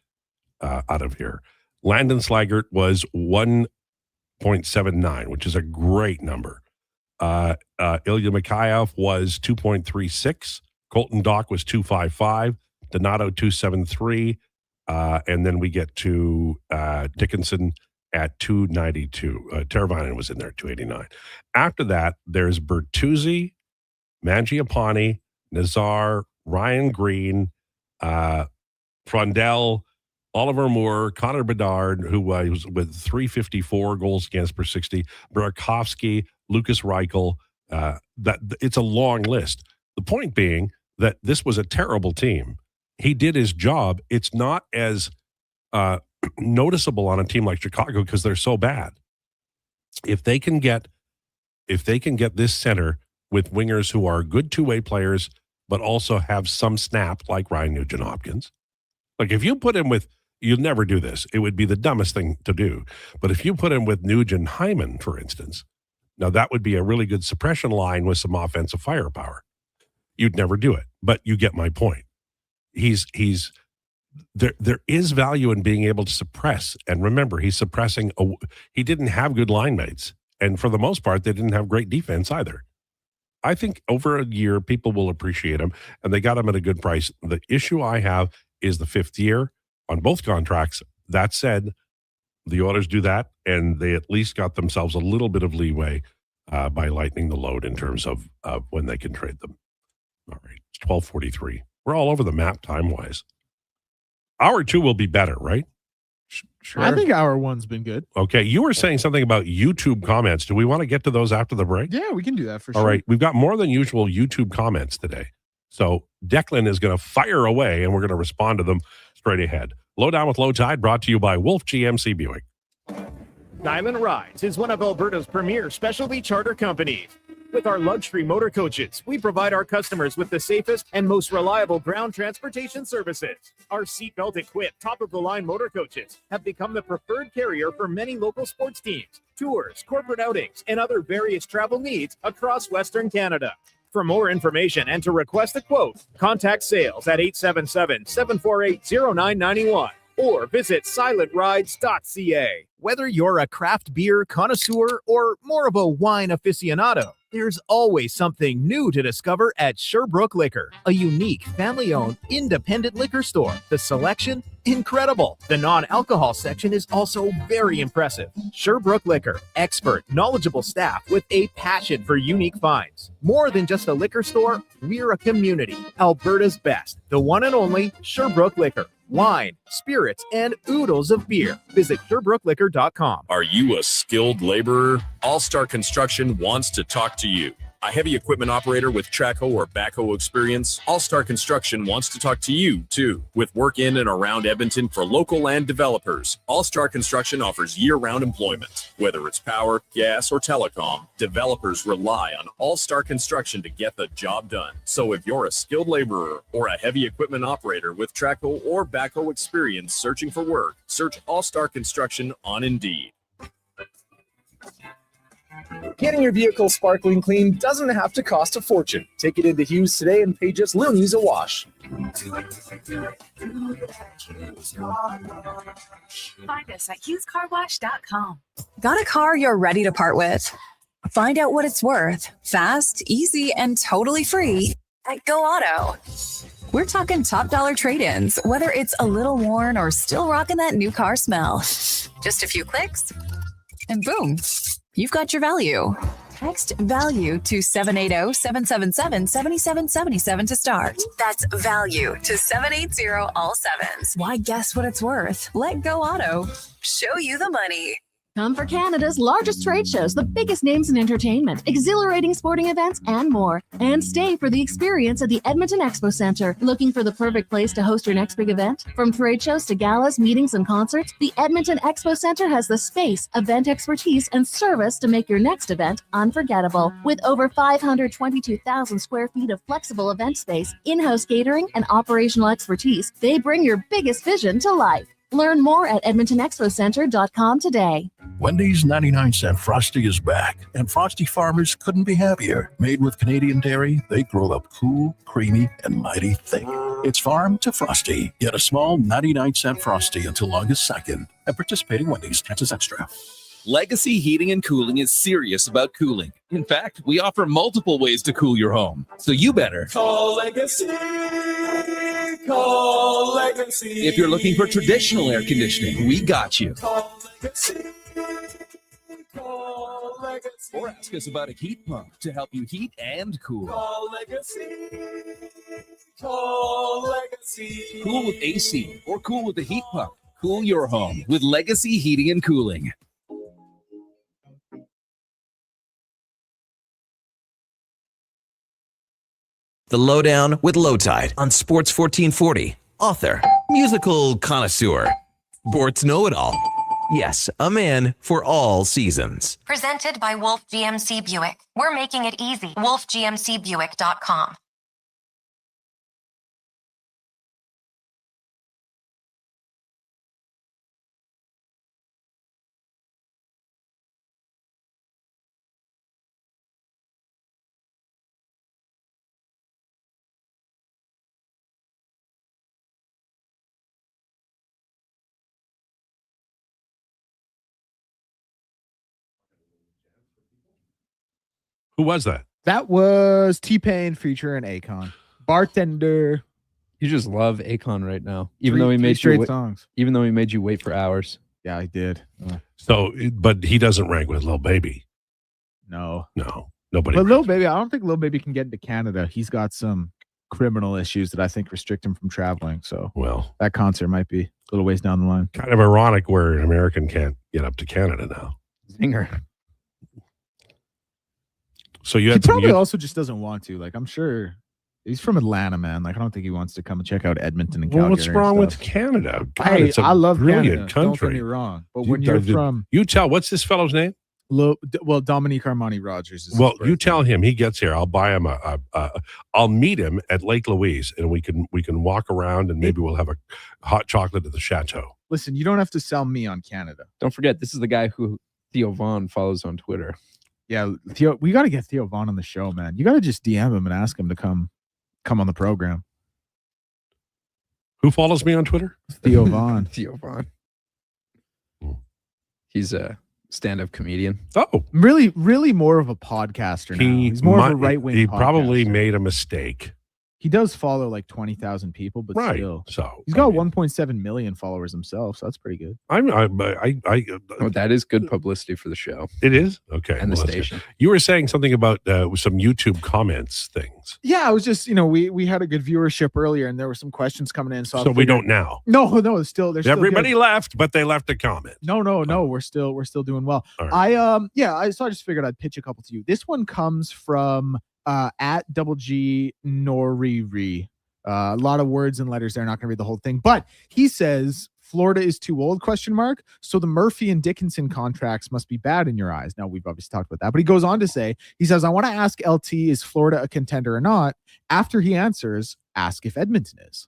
out of here. Landon Slaggert was 1.79, which is a great number. Ilya Mikheyev was 2.36. Colton Dock was 2.55. Donato 2.73. And then we get to Dickinson at 2.92. Teravainen was in there, 2.89. After that, there's Bertuzzi, Mangiapane, Nazar, Ryan Green, Frondell, Oliver Moore, Connor Bedard, who was with 354 goals against per 60, Burakovsky, Lucas Reichel. That it's a long list. The point being that this was a terrible team. He did his job. It's not as noticeable on a team like Chicago because they're so bad. If they can get this center with wingers who are good two-way players, but also have some snap like Ryan Nugent-Hopkins. Like if you put him with, you'll never do this. It would be the dumbest thing to do. But if you put him with Nugent-Hyman, for instance, now that would be a really good suppression line with some offensive firepower. You'd never do it, but you get my point. There is value in being able to suppress. And remember, he's suppressing. He didn't have good line mates. And for the most part, they didn't have great defense either. I think over a year, people will appreciate him, and they got him at a good price. The issue I have is the 5th year on both contracts. That said, the Oilers do that, and they at least got themselves a little bit of leeway by lightening the load in terms of when they can trade them. All right, it's 12:43. We're all over the map time-wise. Hour 2 will be better, right? Sure. I think hour 1's been good. Okay, you were saying something about YouTube comments. Do we want to get to those after the break? Yeah, we can do that for sure. All right, we've got more than usual YouTube comments today. So Declan is going to fire away, and we're going to respond to them straight ahead. Lowdown with Lowetide, brought to you by Wolf GMC Buick. Diamond Rides is one of Alberta's premier specialty charter companies. With our luxury motor coaches, we provide our customers with the safest and most reliable ground transportation services. Our seatbelt equipped top-of-the-line motor coaches have become the preferred carrier for many local sports teams, tours, corporate outings, and other various travel needs across Western Canada. For more information and to request a quote, contact sales at 877-748-0991 or visit silentrides.ca. Whether you're a craft beer connoisseur or more of a wine aficionado, there's always something new to discover at Sherbrooke Liquor, a unique family-owned independent liquor store. The selection, incredible. The non-alcohol section is also very impressive. Sherbrooke Liquor, expert, knowledgeable staff with a passion for unique finds. More than just a liquor store, we're a community. Alberta's best, the one and only Sherbrooke Liquor. Wine, spirits, and oodles of beer. Visit SherbrookeLiquor.com. Are you a skilled laborer? All-Star Construction wants to talk to you. A heavy equipment operator with Traco or backhoe experience? All-Star Construction wants to talk to you, too. With work in and around Edmonton for local land developers, All-Star Construction offers year-round employment. Whether it's power, gas, or telecom, developers rely on All-Star Construction to get the job done. So if you're a skilled laborer or a heavy equipment operator with Traco or backhoe experience searching for work, search All-Star Construction on Indeed. Getting your vehicle sparkling clean doesn't have to cost a fortune. Take it into Hughes today and pay just loonies a wash. Find us at HughesCarWash.com. Got a car you're ready to part with? Find out what it's worth. Fast, easy, and totally free at Go Auto. We're talking top dollar trade-ins, whether it's a little worn or still rocking that new car smell. Just a few clicks, and boom, you've got your value. Text value to 780-777-7777 to start. That's value to 780 all sevens. Why guess what it's worth? Let Go Auto show you the money. Come for Canada's largest trade shows, the biggest names in entertainment, exhilarating sporting events, and more. And stay for the experience at the Edmonton Expo Centre. Looking for the perfect place to host your next big event? From trade shows to galas, meetings, and concerts, the Edmonton Expo Centre has the space, event expertise, and service to make your next event unforgettable. With over 522,000 square feet of flexible event space, in-house catering, and operational expertise, they bring your biggest vision to life. Learn more at EdmontonExpoCenter.com today. Wendy's 99-cent Frosty is back, and Frosty farmers couldn't be happier. Made with Canadian dairy, they grow up cool, creamy, and mighty thick. It's farm to Frosty. Get a small 99-cent Frosty until August 2nd at participating Wendy's. Taxes extra. Legacy Heating and Cooling is serious about cooling. In fact, we offer multiple ways to cool your home. So you better call Legacy. Call Legacy. If you're looking for traditional air conditioning, we got you. Call Legacy. Call Legacy. Or ask us about a heat pump to help you heat and cool. Call Legacy. Call Legacy. Cool with AC or cool with the heat pump. Cool your home with Legacy Heating and Cooling. The Lowdown with Lowetide on Sports 1440. Author, musical connoisseur, sports know-it-all. Yes, a man for all seasons. Presented by Wolf GMC Buick. We're making it easy. WolfGMCBuick.com. Who was that? That was T-Pain featuring Akon. Bartender. You just love Akon right now, Three straight songs. Even though he made you wait for hours. Yeah, I did. So, but he doesn't rank with Lil Baby. No, nobody. But Lil Baby, I don't think Lil Baby can get into Canada. He's got some criminal issues that I think restrict him from traveling. So, well, that concert might be a little ways down the line. Kind of ironic where an American can't get up to Canada now. Zinger. So you He had probably also just doesn't want to. Like, I'm sure he's from Atlanta, man. Like, I don't think he wants to come and check out Edmonton and Calgary. Well, what's and wrong stuff. with Canada? God, Hey, it's a I love brilliant Canada. country. Don't get me wrong, but when you're from you tell what's this fellow's name? Dominique Armani Rogers. Is Well, you tell him he gets here. I'll buy him I'll meet him at Lake Louise, and we can walk around, and maybe we'll have a hot chocolate at the chateau. Listen, you don't have to sell me on Canada. Don't forget, this is the guy who Theo Vaughn follows on Twitter. Yeah, Theo, we got to get Theo Vaughn on the show, man. You got to just DM him and ask him to come on the program. Who follows me on Twitter? Theo Vaughn. Theo Vaughn. He's a stand-up comedian. Oh, really, really more of a podcaster now. He's more of a right-wing He podcaster. probably made a mistake. He does follow like 20,000 people, but Right. still. So He's got 1.7 million followers himself, so that's pretty good. That is good publicity for the show. It is? Okay. And the well, that's station. good. You were saying something about some YouTube comments things. Yeah, I was just, we had a good viewership earlier, and there were some questions coming in. So, So we don't now. No, it's still there's Everybody still good. left, but they left a comment. No, we're still doing well. All right. I just figured I'd pitch a couple to you. This one comes from at Double G Noriri. A lot of words and letters there. Not going to read the whole thing, but he says Florida is too old? So the Murphy and Dickinson contracts must be bad in your eyes. Now we've obviously talked about that, but he goes on to say, he says, I want to ask LT, is Florida a contender or not? After he answers, ask if Edmonton is.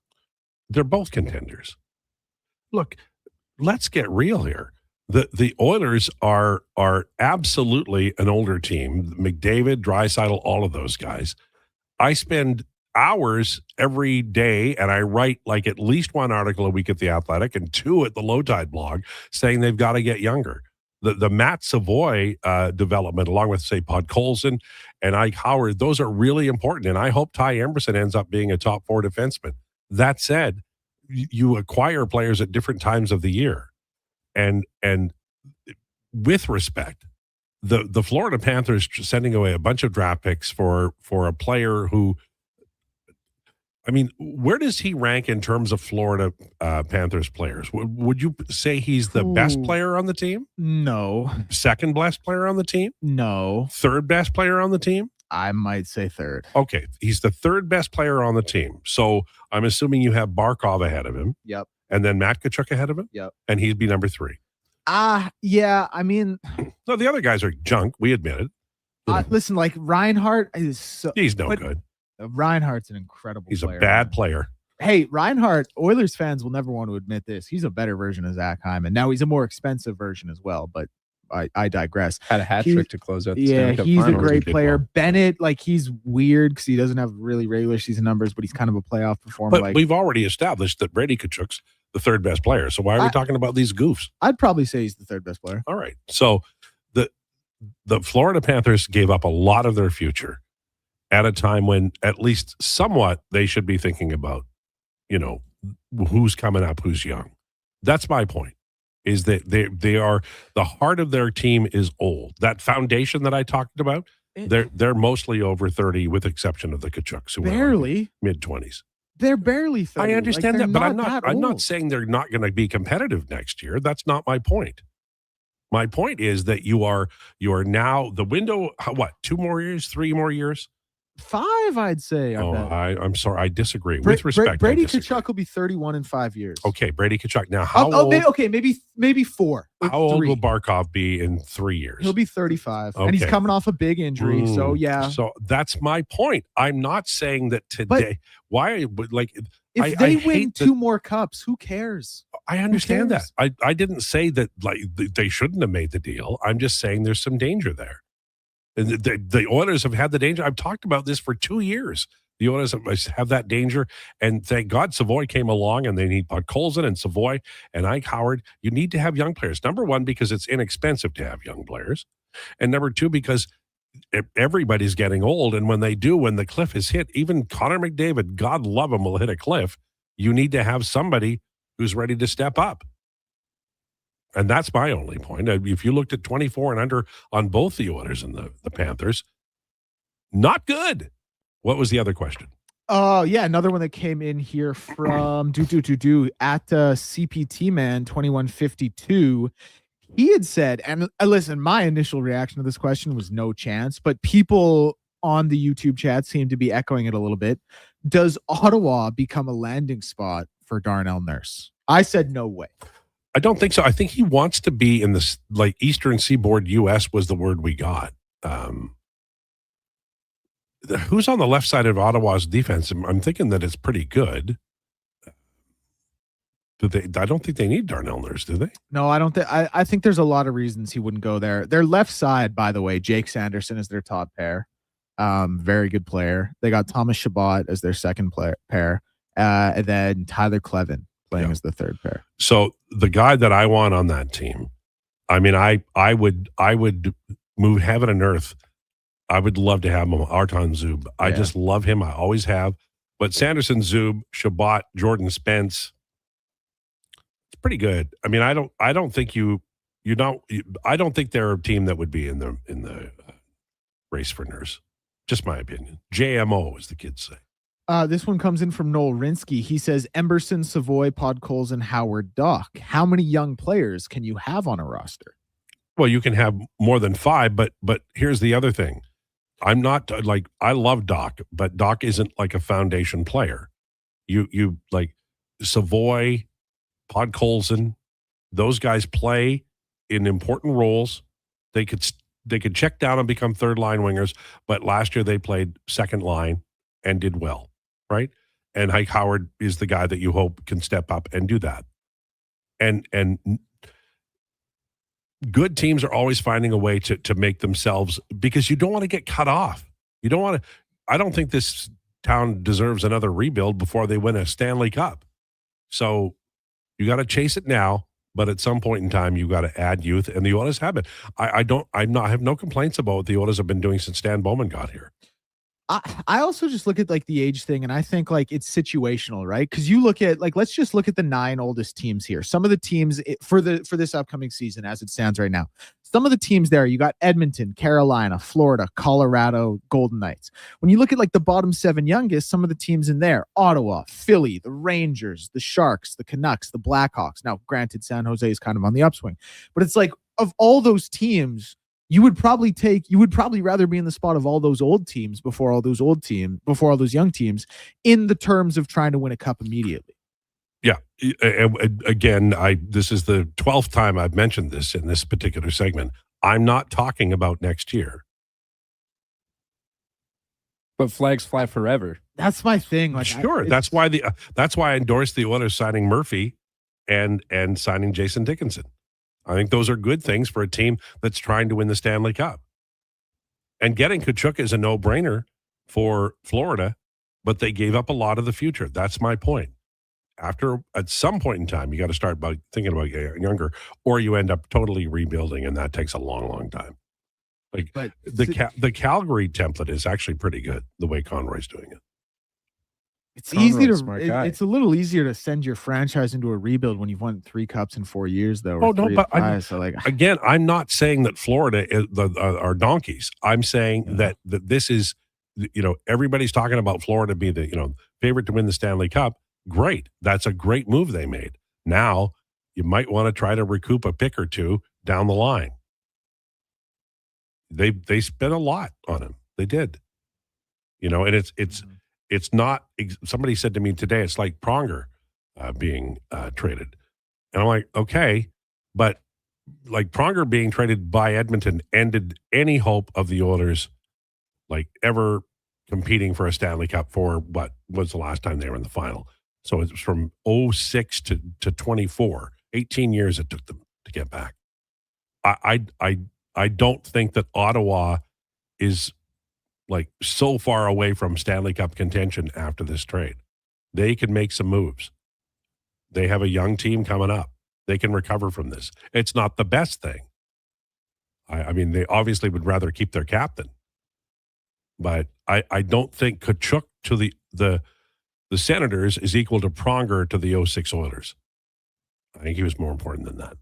They're both contenders. Look, let's get real here. The Oilers are absolutely an older team. McDavid, Draisaitl, all of those guys. I spend hours every day, and I write like at least one article a week at The Athletic and 2 at the Lowetide blog saying they've got to get younger. The Matt Savoy development, along with, say, Podkolzin and Ike Howard, those are really important, and I hope Ty Emberson ends up being a top 4 defenseman. That said, you acquire players at different times of the year. And with respect, the Florida Panthers sending away a bunch of draft picks for a player who, I mean, where does he rank in terms of Florida Panthers players? Would you say he's the best player on the team? No. Second best player on the team? No. Third best player on the team? I might say third. Okay, he's the third best player on the team. So I'm assuming you have Barkov ahead of him. Yep. And then Matt Tkachuk ahead of him? Yep. And he'd be number 3. Yeah, I mean, no, the other guys are junk. We admit it. Listen, like Reinhart is so. He's no good. Reinhart's an incredible He's player. a bad player. Hey, Reinhart, Oilers fans will never want to admit this. He's a better version of Zach Hyman. Now he's a more expensive version as well, but I digress. Had a hat trick to close out the Stanley Cup he's a Finals. great player. Bennett, like, he's weird because he doesn't have really regular season numbers, but he's kind of a playoff performer. But we've already established that Brady Tkachuk's the third best player. So why are we talking about these goofs? I'd probably say he's the third best player. All right. So the Florida Panthers gave up a lot of their future at a time when at least somewhat they should be thinking about, who's coming up, who's young. That's my point, is that they are, the heart of their team is old. That foundation that I talked about, they're mostly over 30 with exception of the Tkachuks, who barely are mid-20s. They're barely 30. I understand like, that, but I'm old. not saying they're not going to be competitive next year. That's not my point. My point is that you are now the window, what, 2 more years, 3 more years? 5, I'd say. Oh, I'm sorry. I disagree. With respect, Brady I disagree. Tkachuk will be 31 in 5 years. Okay, Brady Tkachuk. Now, how old? Maybe 4. How old 3. will Barkov be in 3 years? He'll be 35, and he's Okay. coming off a big injury. So yeah. So that's my point. I'm not saying that today. Why? Like, If they win 2 more cups, who cares? I understand that. I didn't say that like they shouldn't have made the deal. I'm just saying there's some danger there. And the Oilers have had the danger. I've talked about this for 2 years. The Oilers have that danger, and thank God Savoy came along, and they need Podkolzin and Savoy and Ike Howard. You need to have young players. Number one, because it's inexpensive to have young players, and number two, because everybody's getting old, and when the cliff is hit, even Connor McDavid, God love him, will hit a cliff. You need to have somebody who's ready to step up. And that's my only point. If you looked at 24 and under on both the Oilers and the Panthers, not good. What was the other question? Oh, yeah. Another one that came in here from at CPT Man 2152. He had said, and listen, my initial reaction to this question was no chance, but people on the YouTube chat seem to be echoing it a little bit. Does Ottawa become a landing spot for Darnell Nurse? I said no way. I don't think so. I think he wants to be in this, like, Eastern Seaboard U.S. was the word we got. Who's on the left side of Ottawa's defense? I'm thinking that it's pretty good. I don't think they need Darnell Nurse, do they? No, I don't think. I think there's a lot of reasons he wouldn't go there. Their left side, by the way, Jake Sanderson is their top pair. Very good player. They got Thomas Chabot as their second pair, and then Tyler Clevin playing as the third pair. So the guy that I want on that team, I mean, I would move heaven and earth. I would love to have him, Arton Zub. I just love him. I always have. But Sanderson, Zub, Chabot, Jordan Spence, it's pretty good. I mean, I don't think I don't think they're a team that would be in the race for Nurse. Just my opinion. JMO, as the kids say. This one comes in from Noel Rinsky. He says, Emberson, Savoy, Podkolzin, and Howard Dock. How many young players can you have on a roster? Well, you can have more than 5, but here's the other thing. I'm not like, I love Doc, but Doc isn't like a foundation player. You like Savoy, Podkolzin, those guys play in important roles. They could check down and become third line wingers, but last year they played second line and did well, right? And Ike Howard is the guy that you hope can step up and do that. And good teams are always finding a way to make themselves, because you don't want to get cut off. You don't want to. I don't think this town deserves another rebuild before they win a Stanley Cup. So you got to chase it now, but at some point in time, you got to add youth, and the Oilers have it. I have no complaints about what the Oilers have been doing since Stan Bowman got here. I also just look at like the age thing, and I think like it's situational, right? Because you look at like, let's just look at the 9 oldest teams here. Some of the teams for this upcoming season, as it stands right now, some of the teams there, you got Edmonton, Carolina, Florida, Colorado, Golden Knights. When you look at like the bottom 7 youngest, some of the teams in there, Ottawa, Philly, the Rangers, the Sharks, the Canucks, the Blackhawks. Now, granted, San Jose is kind of on the upswing, but it's like, of all those teams, you would probably rather be in the spot of all those old teams before all those young teams, in the terms of trying to win a cup immediately. Yeah. Again, this is the 12th time I've mentioned this in this particular segment. I'm not talking about next year. But flags fly forever. That's my thing. Like, sure. That's why I endorsed the Oilers signing Murphy and signing Jason Dickinson. I think those are good things for a team that's trying to win the Stanley Cup. And getting Tkachuk is a no-brainer for Florida, but they gave up a lot of the future. That's my point. At some point in time, you got to start by thinking about younger, or you end up totally rebuilding, and that takes a long, long time. But the Calgary template is actually pretty good, the way Conroy's doing it. It's easy to. It's a little easier to send your franchise into a rebuild when you've won 3 cups in 4 years, though. Oh no, but again, I'm not saying that Florida are donkeys. I'm saying that this is, everybody's talking about Florida being the favorite to win the Stanley Cup. Great, that's a great move they made. Now you might want to try to recoup a pick or two down the line. They spent a lot on him. They did. And it's not. Somebody said to me today, it's like Pronger being traded, and I'm like, okay, but like Pronger being traded by Edmonton ended any hope of the Oilers like ever competing for a Stanley Cup for what was the last time they were in the final. So it was from 06 to 24, 18 years it took them to get back. I don't think that Ottawa is like so far away from Stanley Cup contention after this trade. They can make some moves. They have a young team coming up. They can recover from this. It's not the best thing. I mean, they obviously would rather keep their captain. But I don't think Tkachuk to the Senators is equal to Pronger to the 06 Oilers. I think he was more important than that.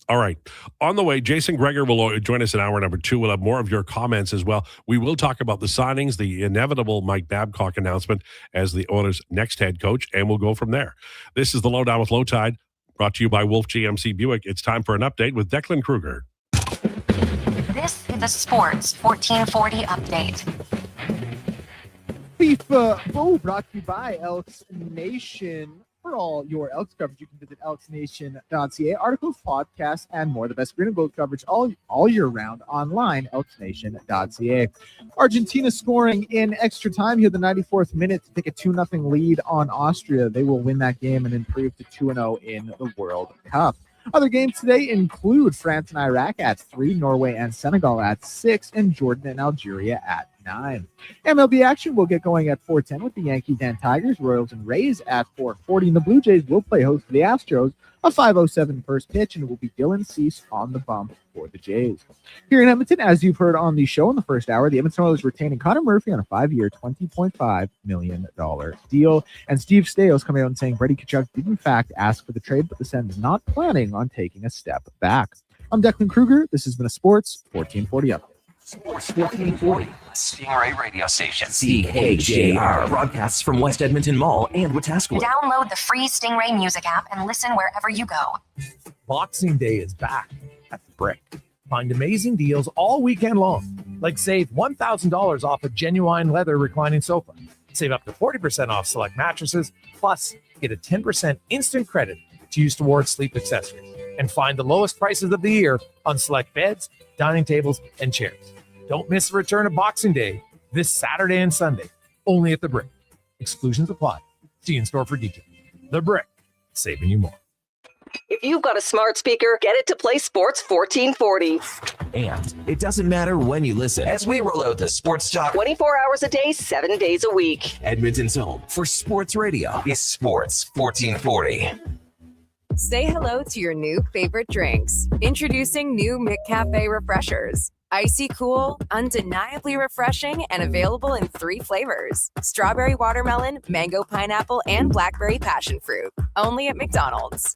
All right. On the way, Jason Krueger will join us in hour number 2. We'll have more of your comments as well. We will talk about the signings, the inevitable Mike Babcock announcement as the Oilers' next head coach, and we'll go from there. This is the Lowdown with Lowetide, brought to you by Wolf GMC Buick. It's time for an update with Declan Krueger. This is a Sports 1440 update. FIFA brought to you by Elks Nation. For all your Elks coverage, you can visit elksnation.ca. Articles, podcasts, and more. The best green and gold coverage all year round online, elksnation.ca. Argentina scoring in extra time here, the 94th minute, to take a 2-0 lead on Austria. They will win that game and improve to 2-0 in the World Cup. Other games today include France and Iraq at 3, Norway and Senegal at 6, and Jordan and Algeria at 9. MLB action will get going at 4:10 with the Yankees and Tigers, Royals and Rays at 4:40. And the Blue Jays will play host to the Astros, a 5:07 first pitch, and it will be Dylan Cease on the bump for the Jays. Here in Edmonton, as you've heard on the show in the first hour, the Edmonton Oilers retaining Connor Murphy on a 5-year, $20.5 million deal. And Steve Staios coming out and saying Brady Tkachuk did in fact ask for the trade, but the Sens not planning on taking a step back. I'm Declan Krueger. This has been a Sports 1440 update. Sports 1440, Stingray radio station. CHJR broadcasts from West Edmonton Mall and Wetaskiwin. Download the free Stingray music app and listen wherever you go. Boxing Day is back at the Brick. Find amazing deals all weekend long, like save $1,000 off a genuine leather reclining sofa. Save up to 40% off select mattresses, plus get a 10% instant credit to use towards sleep accessories. And find the lowest prices of the year on select beds, dining tables, and chairs. Don't miss the return of Boxing Day this Saturday and Sunday, only at the Brick. Exclusions apply. See you in store for details. The Brick, saving you more. If you've got a smart speaker, get it to play Sports 1440. And it doesn't matter when you listen, as we roll out the Sports Talk 24 hours a day, 7 days a week. Edmonton's home for sports radio is Sports 1440. Say hello to your new favorite drinks. Introducing new McCafe Refreshers. Icy cool, undeniably refreshing, and available in 3 flavors. Strawberry watermelon, mango pineapple, and blackberry passion fruit. Only at McDonald's.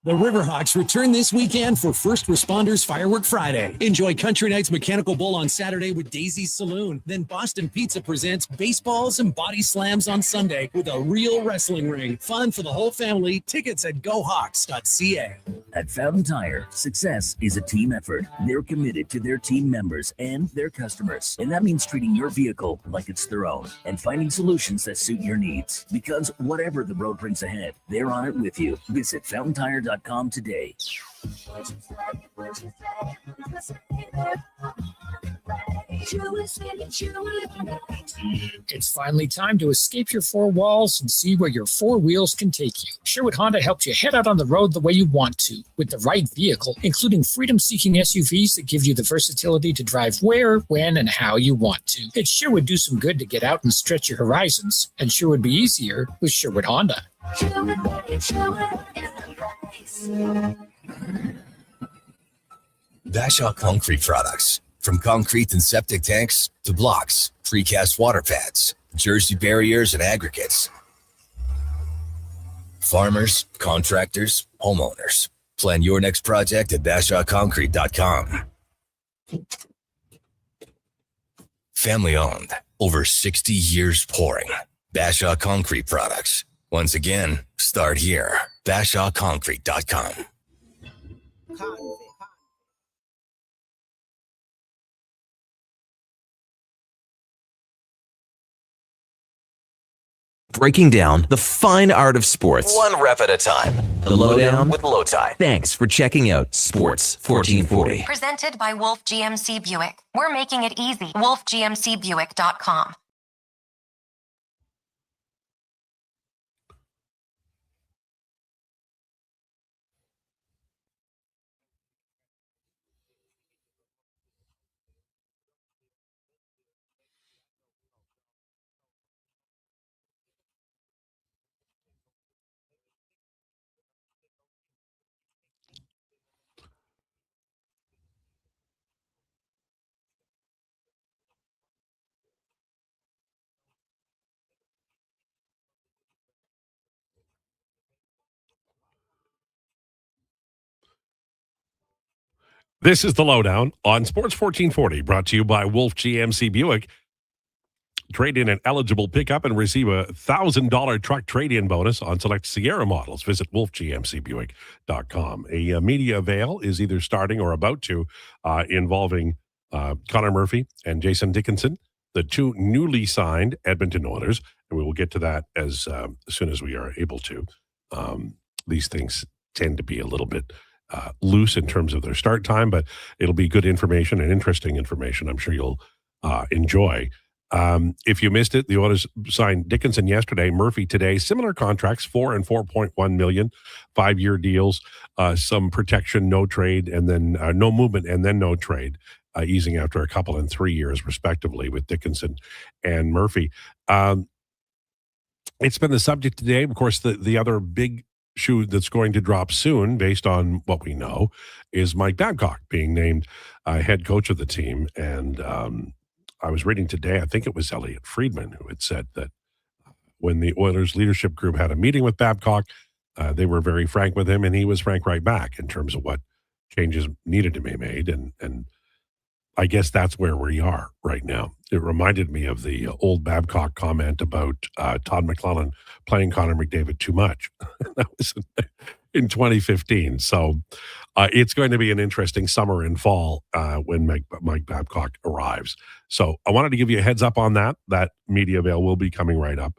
The Riverhawks return this weekend for First Responders Firework Friday. Enjoy Country Nights Mechanical Bull on Saturday with Daisy's Saloon. Then Boston Pizza presents Baseballs and Body Slams on Sunday with a real wrestling ring. Fun for the whole family. Tickets at GoHawks.ca. At Fountain Tire, success is a team effort. They're committed to their team members and their customers. And that means treating your vehicle like it's their own and finding solutions that suit your needs. Because whatever the road brings ahead, they're on it with you. Visit FountainTire.com today. It's finally time to escape your 4 walls and see where your 4 wheels can take you. Sherwood Honda helps you head out on the road the way you want to, with the right vehicle, including freedom-seeking SUVs that give you the versatility to drive where, when, and how you want to. It sure would do some good to get out and stretch your horizons, and sure would be easier with Sherwood Honda. Bashaw Concrete Products. From concrete and septic tanks to blocks, precast water pads, Jersey barriers, and aggregates. Farmers, contractors, homeowners. Plan your next project at BashawConcrete.com. Family owned. Over 60 years pouring. Bashaw Concrete Products. Once again, start here. BashawConcrete.com. breaking down the fine art of sports, one rep at a time. The Lowdown with Lowetide. Thanks for checking out Sports 1440. Presented by Wolf GMC Buick. We're making it easy. WolfGMCBuick.com. This is the Lowdown on Sports 1440, brought to you by Wolf GMC Buick. Trade in an eligible pickup and receive a $1,000 truck trade-in bonus on select Sierra models. Visit wolfgmcbuick.com. A media avail is either starting or about to, involving Connor Murphy and Jason Dickinson, the two newly signed Edmonton Oilers, and we will get to that as soon as we are able to. These things tend to be a little bit loose in terms of their start time, but it'll be good information and interesting information I'm sure you'll enjoy. If you missed it, the Oilers signed Dickinson yesterday, Murphy today. Similar contracts, $4 and $4.1 million, 5-year deals, some protection, no trade, and then no movement, and then no trade, easing after a couple and 3 years, respectively, with Dickinson and Murphy. It's been the subject today. Of course, the other big shoe that's going to drop soon, based on what we know, is Mike Babcock being named head coach of the team. And I was reading today, I think it was Elliot Friedman who had said that when the Oilers leadership group had a meeting with Babcock, they were very frank with him, and he was frank right back in terms of what changes needed to be made. And I guess that's where we are right now. It reminded me of the old Babcock comment about Todd McClellan playing Connor McDavid too much. That was in 2015. So it's going to be an interesting summer and fall when Mike Babcock arrives. So I wanted to give you a heads up on that. That media avail will be coming right up,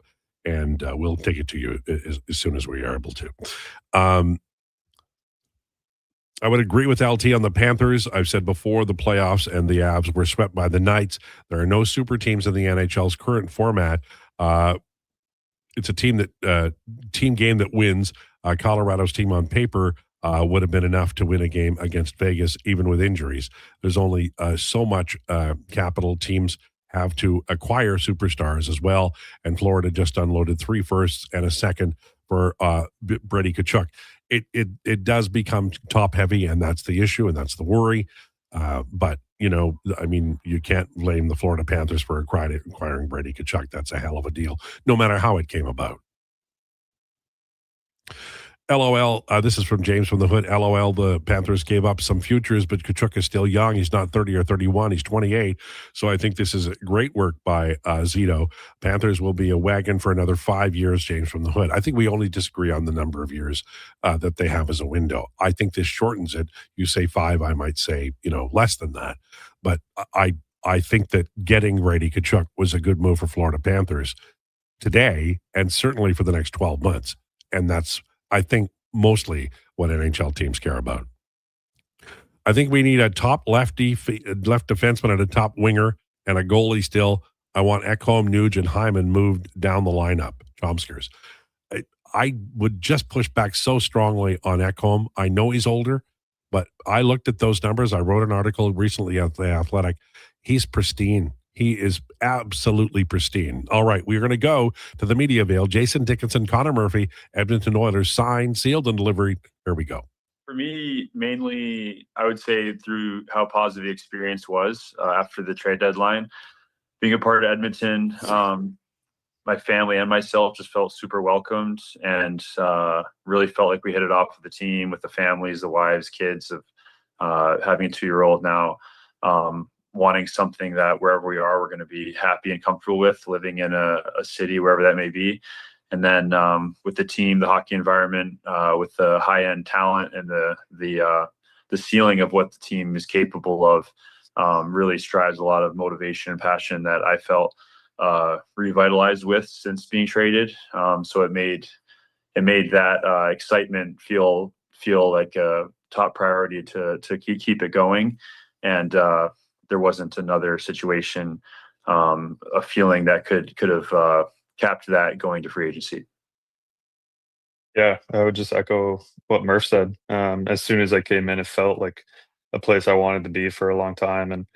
and we'll take it to you as soon as we are able to. I would agree with LT on the Panthers. I've said before, the playoffs and the Avs were swept by the Knights. There are no super teams in the NHL's current format. It's a team game that wins. Colorado's team on paper would have been enough to win a game against Vegas, even with injuries. There's only so much capital. Teams have to acquire superstars as well, and Florida just unloaded 3 firsts and a second for Brady Tkachuk. It does become top heavy, and that's the issue, and that's the worry. But, you can't blame the Florida Panthers for acquiring Brady Tkachuk. That's a hell of a deal, no matter how it came about. LOL, this is from James from the Hood. LOL, the Panthers gave up some futures, but Tkachuk is still young. He's not 30 or 31. He's 28. So I think this is great work by Zito. Panthers will be a wagon for another 5 years, James from the Hood. I think we only disagree on the number of years that they have as a window. I think this shortens it. You say 5, I might say, less than that. But I think that getting Brady Tkachuk was a good move for Florida Panthers today, and certainly for the next 12 months. And that's, I think, mostly what NHL teams care about. I think we need a top left defenseman and a top winger and a goalie still. I want Ekholm, Nuge, and Hyman moved down the lineup. Chomskers. I would just push back so strongly on Ekholm. I know he's older, but I looked at those numbers. I wrote an article recently at The Athletic. He's pristine. He is absolutely pristine. All right, we're going to go to the media avail. Jason Dickinson, Connor Murphy, Edmonton Oilers, signed, sealed, and delivered. Here we go. For me, mainly, I would say through how positive the experience was after the trade deadline. Being a part of Edmonton, my family and myself just felt super welcomed, and really felt like we hit it off with the team, with the families, the wives, kids of having a 2-year-old now. Wanting something that wherever we are, we're going to be happy and comfortable with, living in a city, wherever that may be. And then with the team, the hockey environment, with the high-end talent and the ceiling of what the team is capable of, really strives a lot of motivation and passion that I felt revitalized with since being traded. So it made that excitement feel like a top priority to keep it going. And there wasn't another situation, a feeling that could have capped that going to free agency. Yeah, I would just echo what Murph said. As soon as I came in, it felt like a place I wanted to be for a long time. And,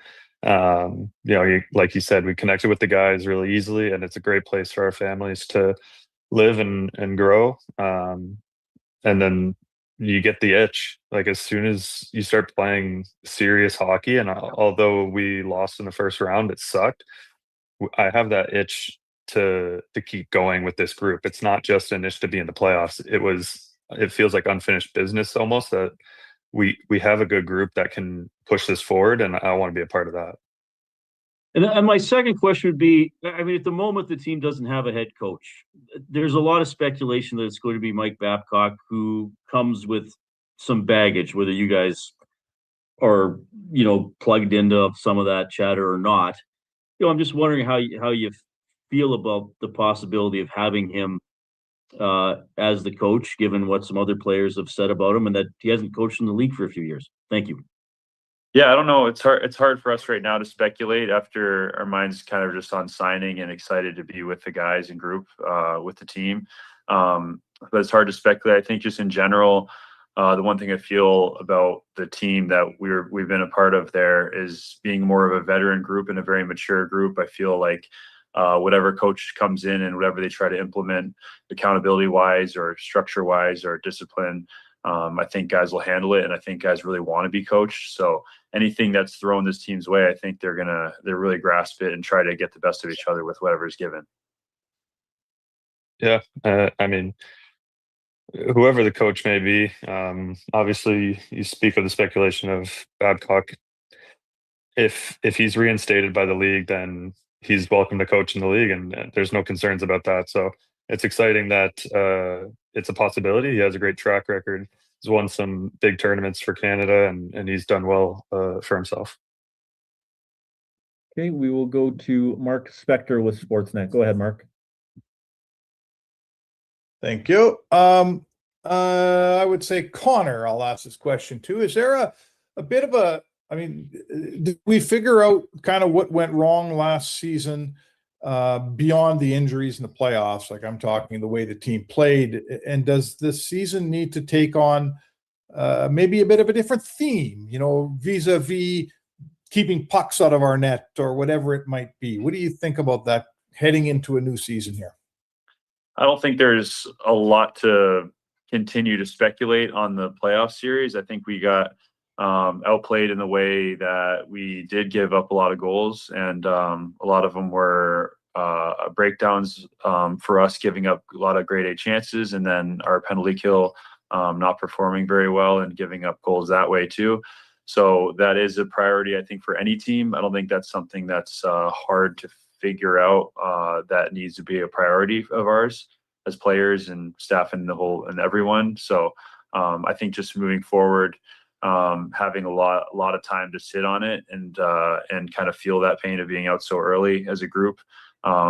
like you said, we connected with the guys really easily, and it's a great place for our families to live and grow. And then you get the itch. Like as soon as you start playing serious hockey, and although we lost in the first round, it sucked. I have that itch to keep going with this group. It's not just an itch to be in the playoffs. It feels like unfinished business almost, that we have a good group that can push this forward, and I want to be a part of that. And my second question would be, I mean, at the moment, the team doesn't have a head coach. There's a lot of speculation that it's going to be Mike Babcock, who comes with some baggage, whether you guys are, plugged into some of that chatter or not. I'm just wondering how you feel about the possibility of having him as the coach, given what some other players have said about him and that he hasn't coached in the league for a few years. Thank you. Yeah, I don't know. It's hard for us right now to speculate after our mind's kind of just on signing and excited to be with the guys and group, with the team. But it's hard to speculate. I think just in general, the one thing I feel about the team that we've been a part of there is being more of a veteran group and a very mature group. I feel like whatever coach comes in and whatever they try to implement accountability wise or structure wise or discipline, I think guys will handle it, and I think guys really want to be coached. So anything that's thrown this team's way, I think they're really grasp it and try to get the best of each other with whatever's given. Yeah, I mean, whoever the coach may be, obviously you speak of the speculation of Babcock. If he's reinstated by the league, then he's welcome to coach in the league, and there's no concerns about that. So it's exciting that it's a possibility. He has a great track record. He's won some big tournaments for Canada, and he's done well for himself. Okay, we will go to Mark Spector with Sportsnet. Go ahead, Mark. Thank you. I would say Connor, I'll ask this question too. Is there a bit of did we figure out kind of what went wrong last season beyond the injuries in the playoffs? Like I'm talking the way the team played. And does this season need to take on maybe a bit of a different theme, vis-a-vis keeping pucks out of our net or whatever it might be? What do you think about that heading into a new season here? I don't think there's a lot to continue to speculate on the playoff series. I think we got outplayed in the way that we did give up a lot of goals, and a lot of them were breakdowns for us, giving up a lot of grade A chances, and then our penalty kill not performing very well and giving up goals that way too. So that is a priority, I think, for any team. I don't think that's something that's hard to figure out. That needs to be a priority of ours as players and staff and everyone. So I think just moving forward, having a lot of time to sit on it and kind of feel that pain of being out so early as a group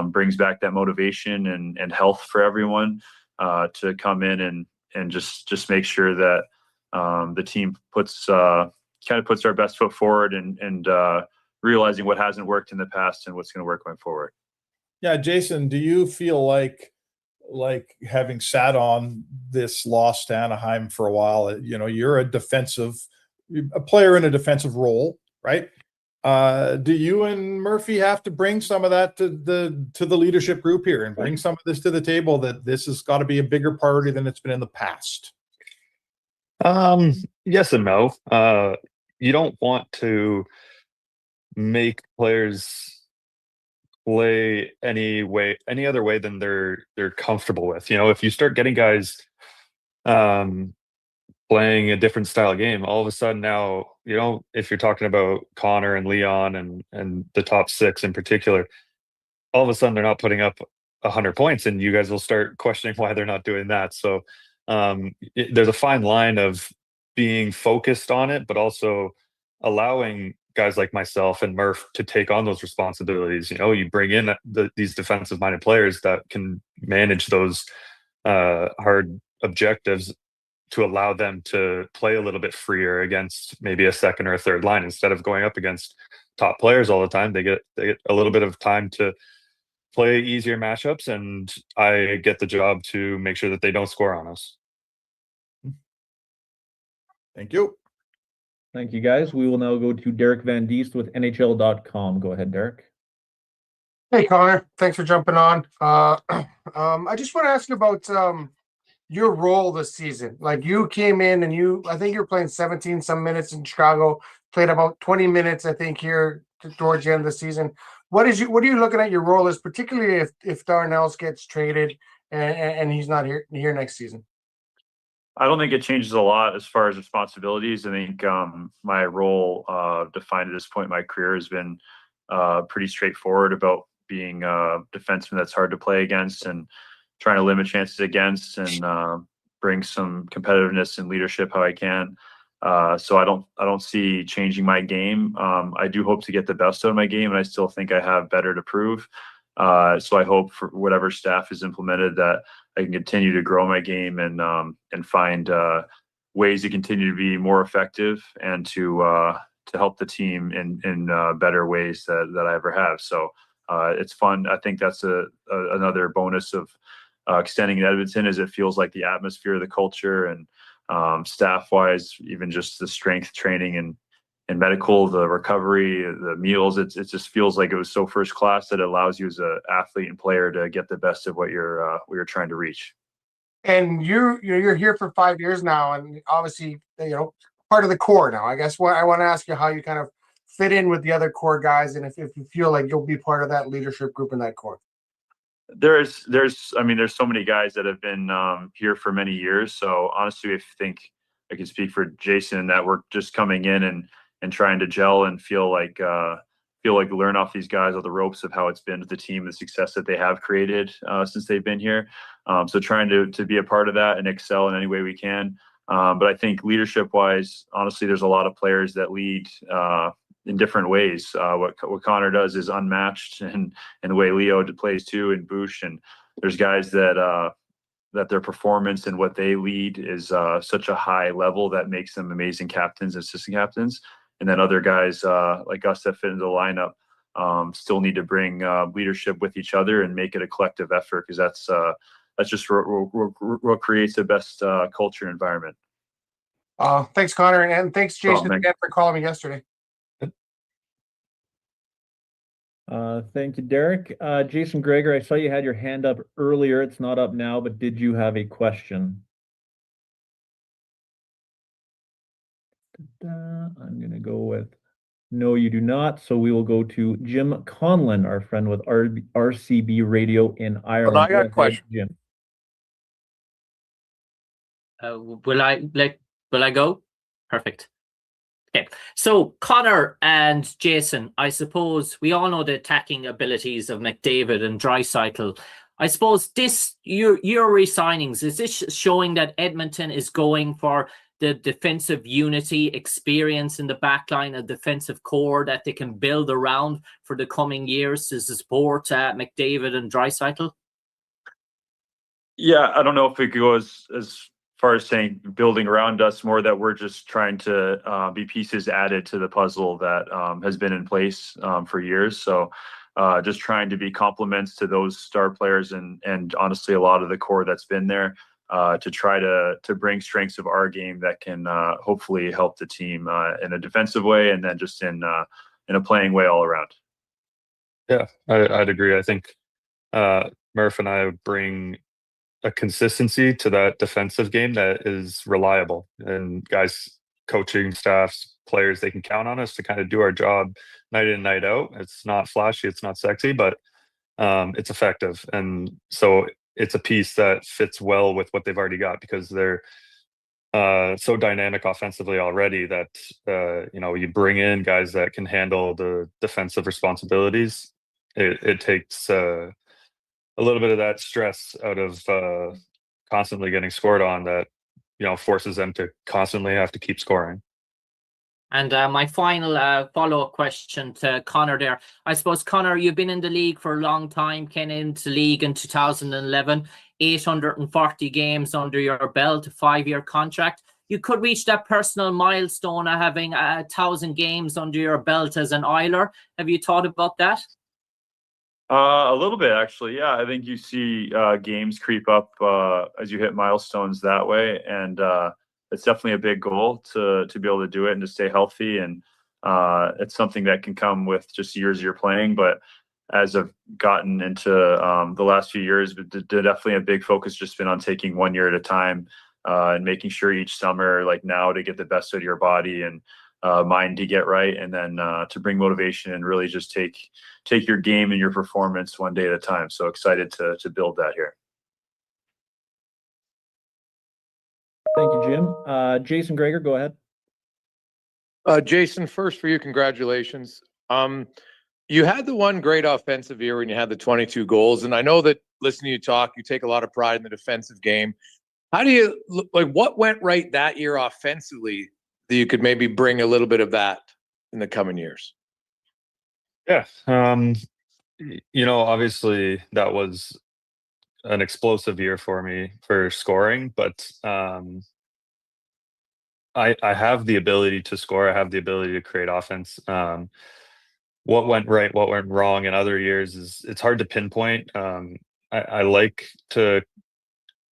brings back that motivation and health for everyone to come in and just make sure that the team puts our best foot forward and realizing what hasn't worked in the past and what's going to work going forward. Yeah, Jason, do you feel like having sat on this loss to Anaheim for a while, you're a player in a defensive role, right? Do you and Murphy have to bring some of that to the leadership group here and bring some of this to the table, that this has got to be a bigger priority than it's been in the past? Yes and no. You don't want to make players play any other way than they're comfortable with. If you start getting guys playing a different style game, all of a sudden now, if you're talking about Connor and Leon and the top six in particular, all of a sudden they're not putting up 100 points, and you guys will start questioning why they're not doing that. So there's a fine line of being focused on it, but also allowing guys like myself and Murph to take on those responsibilities. You bring in these defensive-minded players that can manage those hard objectives to allow them to play a little bit freer against maybe a second or a third line instead of going up against top players all the time. They get a little bit of time to play easier matchups, and I get the job to make sure that they don't score on us. Thank you. Thank you, guys. We will now go to Derek Van Diest with NHL.com. Go ahead, Derek. Hey, Connor. Thanks for jumping on. I just want to ask you about your role this season. Like, you came in and I think you're playing 17 some minutes in Chicago, played about 20 minutes, I think, here towards the end of the season. What are you looking at your role as, particularly if Darnell gets traded and he's not here next season? I don't think it changes a lot as far as responsibilities. I think my role defined at this point in my career has been pretty straightforward about being a defenseman that's hard to play against and trying to limit chances against and bring some competitiveness and leadership how I can. So I don't see changing my game. I do hope to get the best out of my game, and I still think I have better to prove. So I hope for whatever staff is implemented that I can continue to grow my game and find ways to continue to be more effective and to help the team in better ways that I ever have. So it's fun. I think that's another bonus of extending in Edmonton, is it feels like the atmosphere, the culture, and staff-wise, even just the strength training and medical, the recovery, the meals, it just feels like it was so first class that it allows you as an athlete and player to get the best of what you're trying to reach. And you're here for 5 years now, and obviously, part of the core now. I guess I want to ask you how you kind of fit in with the other core guys, and if you feel like you'll be part of that leadership group in that core. There's so many guys that have been here for many years. So honestly, I think I can speak for Jason in that we're just coming in and trying to gel and feel like learn off these guys all the ropes of how it's been with the team, the success that they have created since they've been here. So trying to be a part of that and excel in any way we can. But I think leadership wise, honestly, there's a lot of players that lead in different ways. What Connor does is unmatched, and the way Leo plays too, and Bush, and there's guys that their performance and what they lead is such a high level that makes them amazing captains and assistant captains. And then other guys like us that fit into the lineup still need to bring leadership with each other and make it a collective effort, because that's just what creates the best culture and environment. Thanks, Connor, and thanks, Jason, again for calling me yesterday. Thank you, Derek. Jason Krueger, I saw you had your hand up earlier. It's not up now, but did you have a question? I'm going to go with no, you do not. So we will go to Jim Conlon, our friend with RCB Radio in Ireland. But I got a question. Jim. Will I go? Perfect. Okay. So Connor and Jason, I suppose we all know the attacking abilities of McDavid and Draisaitl. I suppose your re-signings, is this showing that Edmonton is going for the defensive unity, experience in the backline, a defensive core that they can build around for the coming years to support McDavid and Draisaitl? Yeah, I don't know if it goes as far as saying building around us, more that we're just trying to be pieces added to the puzzle that has been in place for years. So just trying to be complements to those star players and honestly a lot of the core that's been there. To try to bring strengths of our game that can hopefully help the team in a defensive way, and then just in a playing way all around. Yeah, I'd agree. I think Murph and I bring a consistency to that defensive game that is reliable, and guys, coaching staffs, players, they can count on us to kind of do our job night in, night out. It's not flashy, it's not sexy, but it's effective. And so it's a piece that fits well with what they've already got, because they're so dynamic offensively already that you bring in guys that can handle the defensive responsibilities. It takes a little bit of that stress out of constantly getting scored on, that forces them to constantly have to keep scoring. And my final follow-up question to Connor there. I suppose, Connor, you've been in the league for a long time, came into the league in 2011, 840 games under your belt, a 5-year contract. You could reach that personal milestone of having 1,000 games under your belt as an Oiler. Have you thought about that? A little bit, actually. Yeah, I think you see games creep up as you hit milestones that way. And it's definitely a big goal to be able to do it and to stay healthy. And it's something that can come with just years you're playing. But as I've gotten into the last few years, definitely a big focus just been on taking 1 year at a time and making sure each summer, like now, to get the best out of your body and mind to get right, and then to bring motivation and really just take your game and your performance one day at a time. So excited to build that here. Thank you, Jim. Jason Krueger, go ahead. Jason, first for you, congratulations. You had the one great offensive year when you had the 22 goals, and I know that listening to you talk, you take a lot of pride in the defensive game. How do you what went right that year offensively that you could maybe bring a little bit of that in the coming years? Yeah. Obviously that was an explosive year for me for scoring, but I have the ability to score. I have the ability to create offense. What went right, what went wrong in other years it's hard to pinpoint. I like to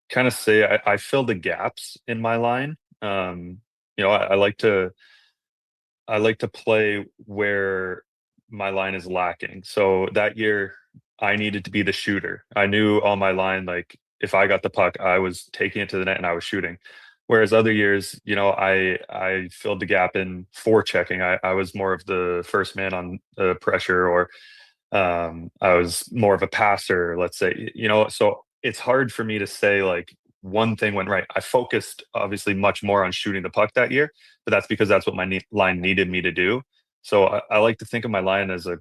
kind of say I fill the gaps in my line. I like to play where my line is lacking. So that year I needed to be the shooter. I knew on my line, like if I got the puck, I was taking it to the net and I was shooting. Whereas other years, I filled the gap in forechecking. I was more of the first man on the pressure, or I was more of a passer, let's say, so it's hard for me to say like one thing went right. I focused obviously much more on shooting the puck that year, but that's because that's what my line needed me to do. So I like to think of my line as a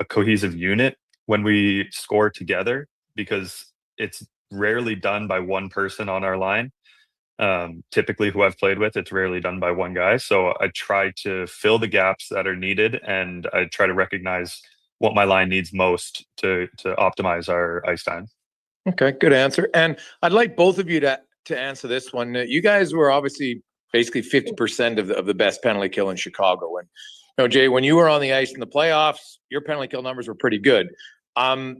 cohesive unit when we score together, because it's rarely done by one person on our line. Typically who I've played with, it's rarely done by one guy. So I try to fill the gaps that are needed, and I try to recognize what my line needs most to optimize our ice time. Okay, good answer. And I'd like both of you to answer this one. You guys were obviously basically 50% of the best penalty kill in Chicago. And Jay, when you were on the ice in the playoffs, your penalty kill numbers were pretty good. I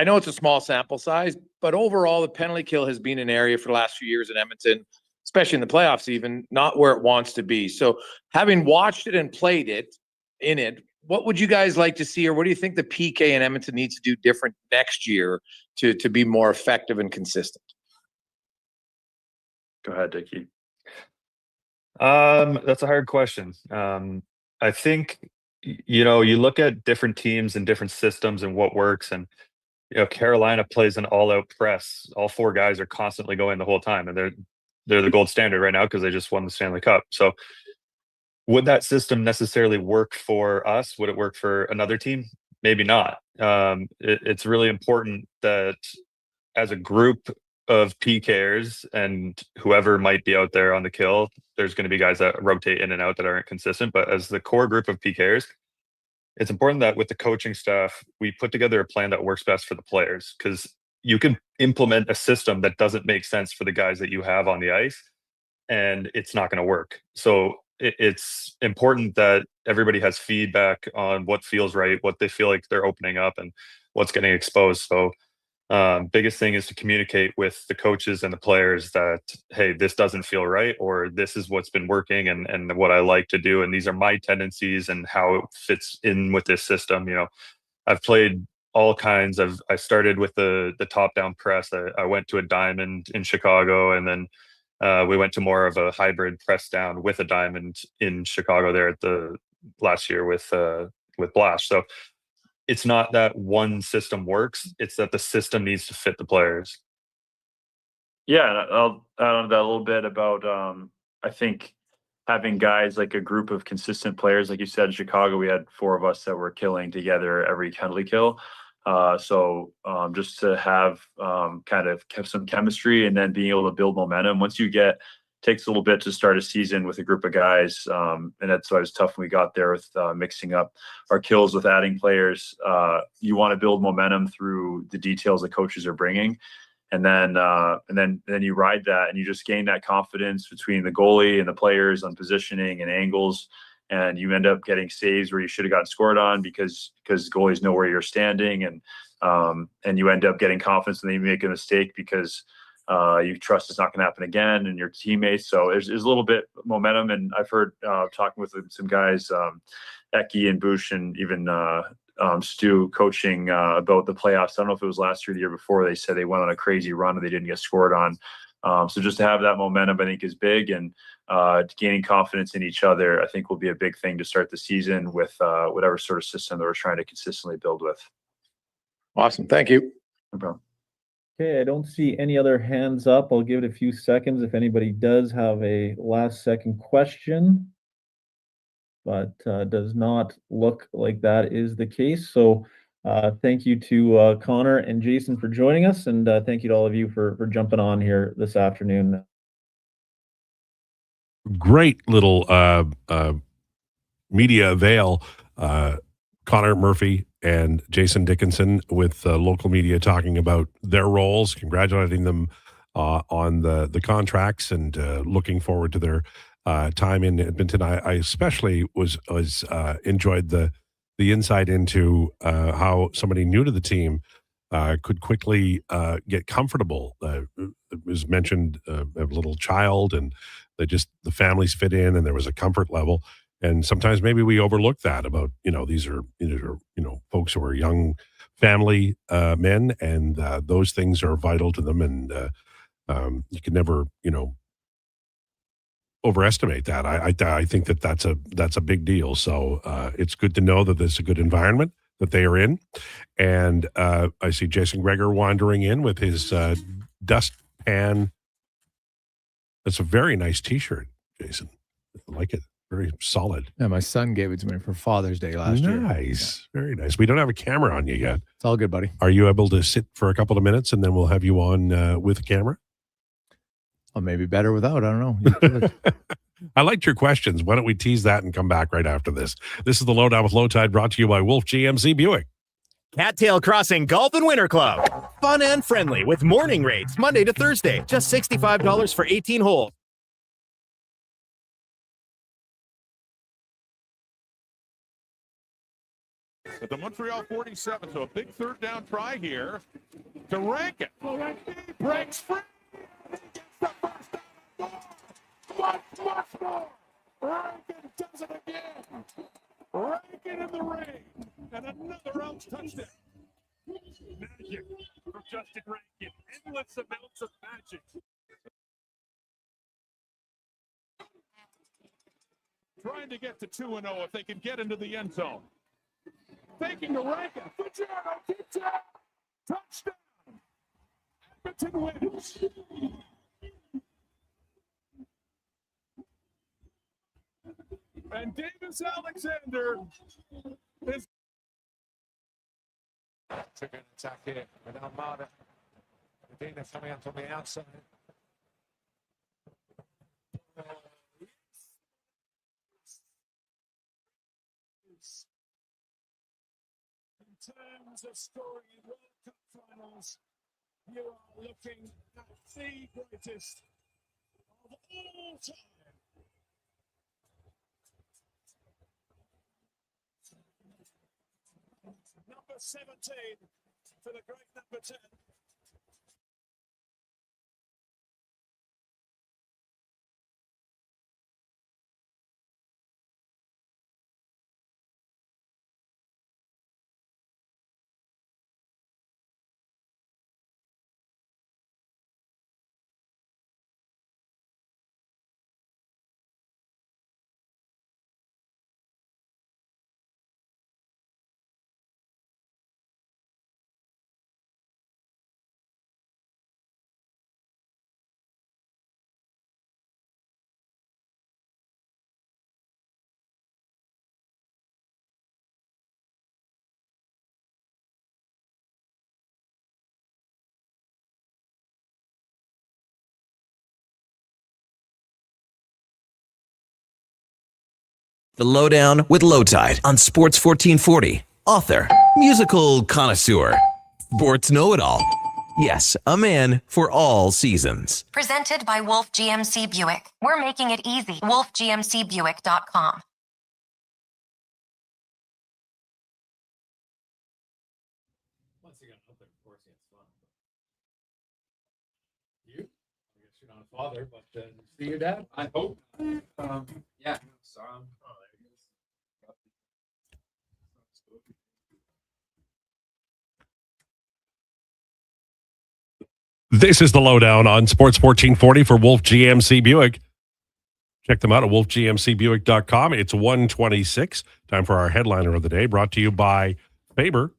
know it's a small sample size, but overall the penalty kill has been an area for the last few years in Edmonton, especially in the playoffs, even not where it wants to be. So having watched it and played it, what would you guys like to see, or what do you think the PK in Edmonton needs to do different next year to be more effective and consistent? Go ahead, Dickie. That's a hard question. I think, you look at different teams and different systems and what works. And, Carolina plays an all-out press. All four guys are constantly going the whole time, and they're the gold standard right now because they just won the Stanley Cup. So would that system necessarily work for us? Would it work for another team? Maybe not. It's really important that as a group of PKers and whoever might be out there on the kill, there's going to be guys that rotate in and out that aren't consistent. But as the core group of PKers, it's important that with the coaching staff, we put together a plan that works best for the players, because you can implement a system that doesn't make sense for the guys that you have on the ice, and it's not going to work. So it's important that everybody has feedback on what feels right, what they feel like they're opening up, and what's getting exposed. So biggest thing is to communicate with the coaches and the players that, hey, this doesn't feel right, or this is what's been working and what I like to do, and these are my tendencies and how it fits in with this system. I've played all kinds of, I started with the top down press. I went to a diamond in Chicago, and then we went to more of a hybrid press down with a diamond in Chicago there at the last year with Blash. So it's not that one system works, it's that the system needs to fit the players. Yeah, and I'll add on to that a little bit about I think having guys like a group of consistent players, like you said, in Chicago, we had 4 of us that were killing together every penalty kill. So just to have kind of some chemistry, and then being able to build momentum. Once you get takes a little bit to start a season with a group of guys. And that's why it was tough when we got there with mixing up our kills with adding players. You want to build momentum through the details the coaches are bringing. And then you ride that and you just gain that confidence between the goalie and the players on positioning and angles. And you end up getting saves where you should have gotten scored on because goalies know where you're standing. And you end up getting confidence when you make a mistake because you trust it's not going to happen again and your teammates. So there's a little bit of momentum. And I've heard talking with some guys, Eki and Bush and even Stu coaching about the playoffs. I don't know if it was last year or the year before. They said they went on a crazy run and they didn't get scored on. So just to have that momentum, I think, is big. And gaining confidence in each other, I think, will be a big thing to start the season with whatever sort of system that we're trying to consistently build with. Awesome. Thank you. No problem. Okay, I don't see any other hands up. I'll give it a few seconds if anybody does have a last second question, but does not look like that is the case. So thank you to Connor and Jason for joining us, and thank you to all of you for jumping on here this afternoon. Great little media avail. Connor Murphy and Jason Dickinson with local media talking about their roles, congratulating them on the contracts and looking forward to their time in Edmonton. I especially was enjoyed the insight into how somebody new to the team could quickly get comfortable. It was mentioned a little child, and the families fit in, and there was a comfort level. And sometimes maybe we overlook that about, these are folks who are young family men, and those things are vital to them. And you can never, overestimate that. I think that's a big deal. So it's good to know that there's a good environment that they are in. And I see Jason Krueger wandering in with his dustpan. That's a very nice T-shirt, Jason. I like it. Very solid. Yeah, my son gave it to me for Father's Day last year. Nice. Very nice. We don't have a camera on you yet. It's all good, buddy. Are you able to sit for a couple of minutes and then we'll have you on with a camera? Well, maybe better without. I don't know. I liked your questions. Why don't we tease that and come back right after this? This is the Lowdown with Lowetide, brought to you by Wolf GMC Buick. Cattail Crossing Golf and Winter Club. Fun and friendly with morning rates Monday to Thursday. Just $65 for 18 holes. At the Montreal 47, so a big third down try here to Rankin. He breaks free. He gets the first down. Much more. Rankin does it again. Rankin in the rain. And another out touchdown. Magic from Justin Rankin. Endless amounts of magic. Trying to get to 2-0 if they can get into the end zone. Taking the Rankin. Fujiano keeps it. Touchdown. Edmonton wins. And Davis Alexander is. Trigger an attack here with Almada. Medina coming out on the outside. In terms of scoring in World Cup finals, you are looking at the greatest of all time. Number 17 for the great number 10. The Lowdown with Lowetide on Sports 1440. Author, musical connoisseur, sports know-it-all. Yes, a man for all seasons. Presented by Wolf GMC Buick. We're making it easy. WolfGMCBuick.com. Once you got up there, of course, it's fun. You? I guess you're not a father, but see your dad? I hope. Yeah, saw him. Oh, there he is. This is the Lowdown on Sports 1440 for Wolf GMC Buick. Check them out at wolfgmcbuick.com. It's 1:26. Time for our headliner of the day, brought to you by Faber.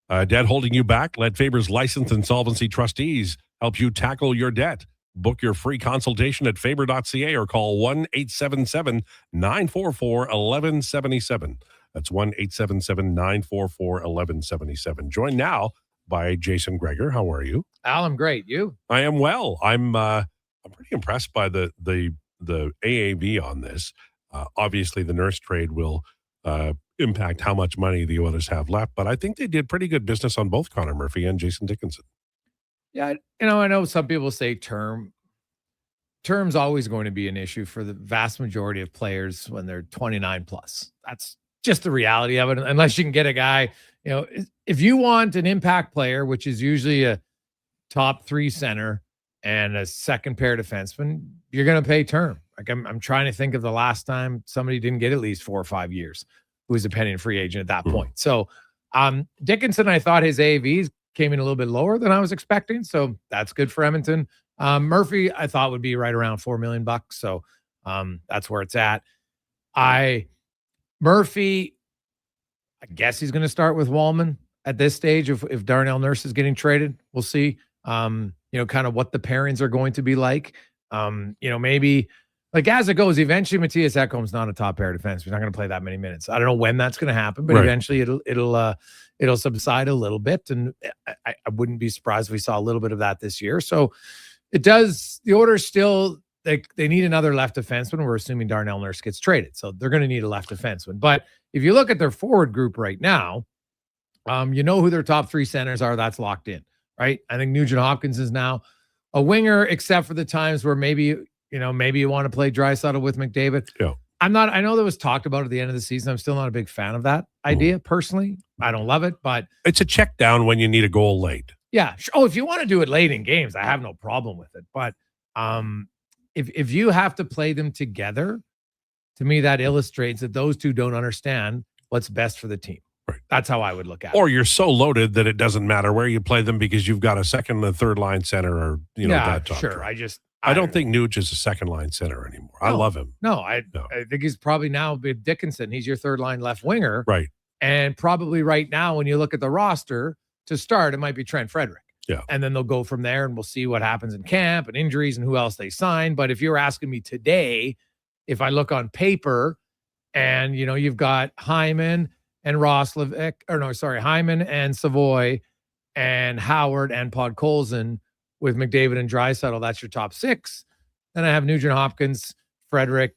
Debt holding you back? Let Faber's licensed insolvency trustees help you tackle your debt. Book your free consultation at faber.ca or call 1-877-944-1177. That's 1-877-944-1177. Joined now by Jason Krueger. How are you? Al, I'm great. You? I am well. I'm pretty impressed by the AAV on this. Obviously, the nurse trade will impact how much money the Oilers have left, but I think they did pretty good business on both Connor Murphy and Jason Dickinson. Yeah, I know some people say term's always going to be an issue for the vast majority of players when they're 29 plus. That's just the reality of it. Unless you can get a guy, if you want an impact player, which is usually a top 3 center and a second pair defenseman, you're going to pay term. Like I'm trying to think of the last time somebody didn't get at least 4 or 5 years who was a pending free agent at that point. So Dickinson, I thought his AAVs came in a little bit lower than I was expecting. So that's good for Edmonton. Murphy, I thought would be right around $4 million. So that's where it's at. Murphy, I guess he's going to start with Wallman at this stage. If Darnell Nurse is getting traded, we'll see, kind of what the pairings are going to be like. Maybe like as it goes, eventually Matthias Ekholm's not a top pair defense. He's not going to play that many minutes. I don't know when that's going to happen, but eventually it'll subside a little bit. And I wouldn't be surprised if we saw a little bit of that this year. So it does, the Oilers still, they need another left defenseman. We're assuming Darnell Nurse gets traded. So they're going to need a left defenseman. But if you look at their forward group right now, who their top 3 centers are. That's locked in, right? I think Nugent Hopkins is now a winger, except for the times where maybe you want to play Draisaitl with McDavid. Yeah. I know that was talked about at the end of the season. I'm still not a big fan of that idea personally. I don't love it, but it's a check down when you need a goal late. Yeah. Oh, if you want to do it late in games, I have no problem with it. But if you have to play them together, to me, that illustrates that those two don't understand what's best for the team. Right. That's how I would look at it. Or you're so loaded that it doesn't matter where you play them because you've got a second and third line center or, that top sure. three. I don't think Nuge is a second line center anymore. I love him. No, I think he's probably now with Dickinson. He's your third line left winger. Right. And probably right now, when you look at the roster to start, it might be Trent Frederick. Yeah. And then they'll go from there and we'll see what happens in camp and injuries and who else they sign. But if you're asking me today, if I look on paper and, you've got Hyman and Hyman and Savoy and Howard and Podkolzin with McDavid and Draisaitl, that's your top 6. Then I have Nugent Hopkins, Frederick,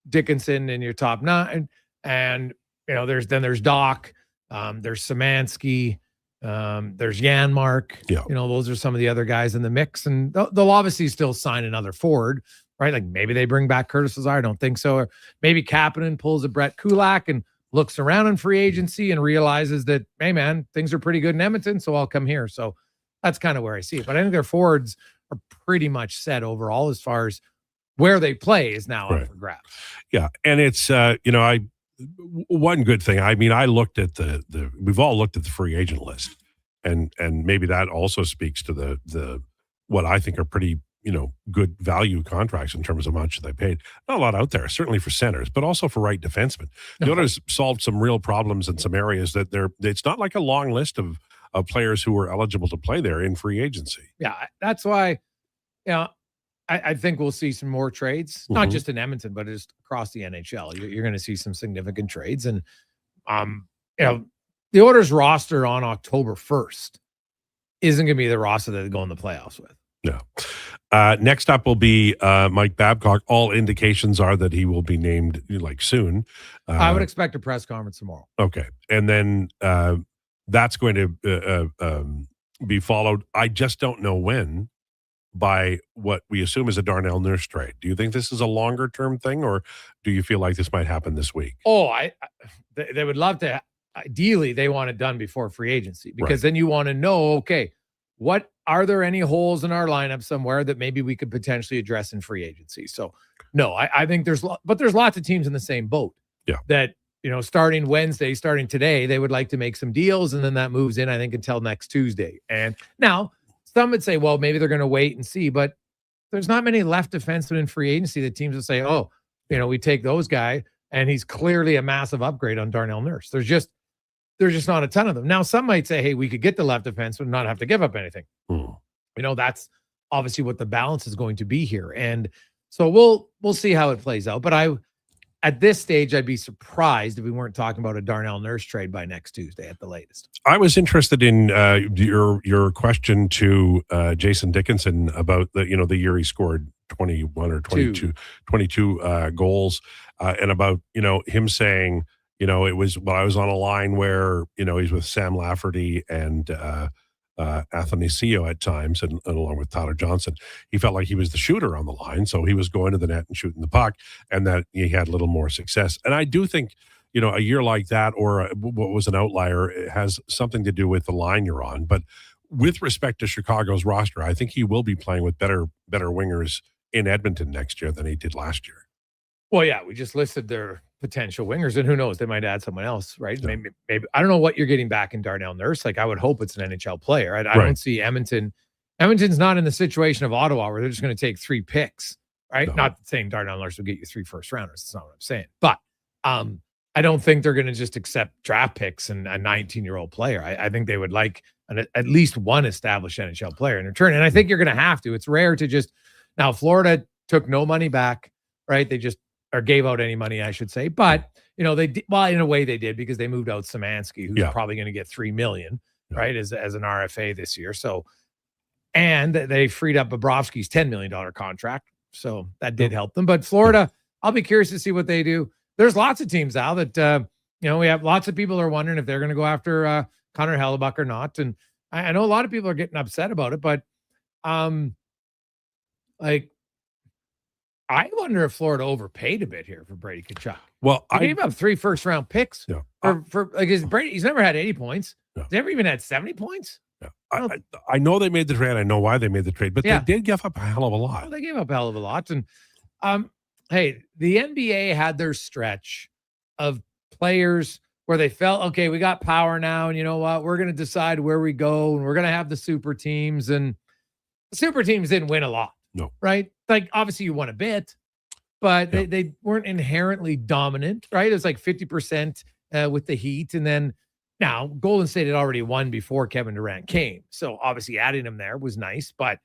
Dickinson in your top 9. And, there's Doc, there's Szymanski, there's Janmark. Yeah. Those are some of the other guys in the mix. And they'll obviously still sign another forward, right? Like maybe they bring back Curtis Lazar. I don't think so. Or maybe Kapanen pulls a Brett Kulak and looks around in free agency and realizes that, hey, man, things are pretty good in Edmonton, so I'll come here. So that's kind of where I see it. But I think their forwards are pretty much set overall as far as where they play is now up for grabs. Yeah. And it's, one good thing. I mean, I looked at we've all looked at the free agent list and maybe that also speaks to the what I think are pretty, good value contracts in terms of how much they paid. Not a lot out there, certainly for centers, but also for right defensemen. The Oilers solved some real problems in some areas that it's not like a long list of players who were eligible to play there in free agency. Yeah, that's why, I think we'll see some more trades, not just in Edmonton, but just across the NHL. You're going to see some significant trades. And, the Oilers roster on October 1st isn't going to be the roster that they go in the playoffs with. No. Next up will be Mike Babcock. All indications are that he will be named soon. I would expect a press conference tomorrow. Okay. And then that's going to be followed. I just don't know when, by what we assume is a Darnell Nurse trade. Do you think this is a longer term thing, or do you feel like this might happen this week? Oh, they would love to. Ideally, they want it done before free agency, because then you want to know, okay, what are there any holes in our lineup somewhere that maybe we could potentially address in free agency? So, no, I think there's lots of teams in the same boat. Yeah. That, starting Wednesday, starting today, they would like to make some deals, and then that moves in, I think, until next Tuesday. And now some would say, well, maybe they're going to wait and see, but there's not many left defensemen in free agency that teams will say, oh, we take those guy, and he's clearly a massive upgrade on Darnell Nurse. There's just not a ton of them. Now, some might say, hey, we could get the left defenseman and not have to give up anything. That's obviously what the balance is going to be here. And so we'll see how it plays out. But at this stage, I'd be surprised if we weren't talking about a Darnell Nurse trade by next Tuesday at the latest. I was interested in your question to Jason Dickinson about the year he scored 21 or 22 goals, and about him saying it was I was on a line where he's with Sam Lafferty and Athanasio at times, and along with Tyler Johnson. He felt like he was the shooter on the line, so he was going to the net and shooting the puck, and that he had a little more success. And I do think a year like that, or what was an outlier, it has something to do with the line you're on. But with respect to Chicago's roster, I think he will be playing with better wingers in Edmonton next year than he did last year. Well, yeah, we just listed their potential wingers, and who knows, they might add someone else, right? Yeah. Maybe I don't know what you're getting back in Darnell Nurse. I would hope it's an NHL player. I don't see Edmonton. Edmonton's not in the situation of Ottawa where they're just going to take 3 picks, right? No. Not saying Darnell Nurse will get you 3 first rounders. That's not what I'm saying. But I don't think they're going to just accept draft picks and a 19-year-old player. I think they would like at least one established NHL player in return. And I think you're going to have to. It's rare to just now. Florida took no money back, right? They just or gave out any money, I should say. But, they did, well, in a way they did, because they moved out Szymanski, who's probably going to get $3 million, right, as an RFA this year. So, and they freed up Bobrovsky's $10 million contract. So that did help them. But Florida, I'll be curious to see what they do. There's lots of teams, Al, that, we have lots of people are wondering if they're going to go after Connor Hellebuck or not. And I know a lot of people are getting upset about it, but I wonder if Florida overpaid a bit here for Brady Tkachuk. Well, he gave up 3 first-round picks. Yeah. For Brady, he's never had 80 points. Yeah. He's never even had 70 points. Yeah. I know they made the trade. I know why they made the trade, but they did give up a hell of a lot. Well, they gave up a hell of a lot. And hey, the NBA had their stretch of players where they felt, okay, we got power now, and you know what? We're going to decide where we go, and we're going to have the super teams. And the super teams didn't win a lot. No. Right? Obviously you won a bit, but they weren't inherently dominant, right? It was 50% with the Heat. And then now Golden State had already won before Kevin Durant came. So obviously adding him there was nice, but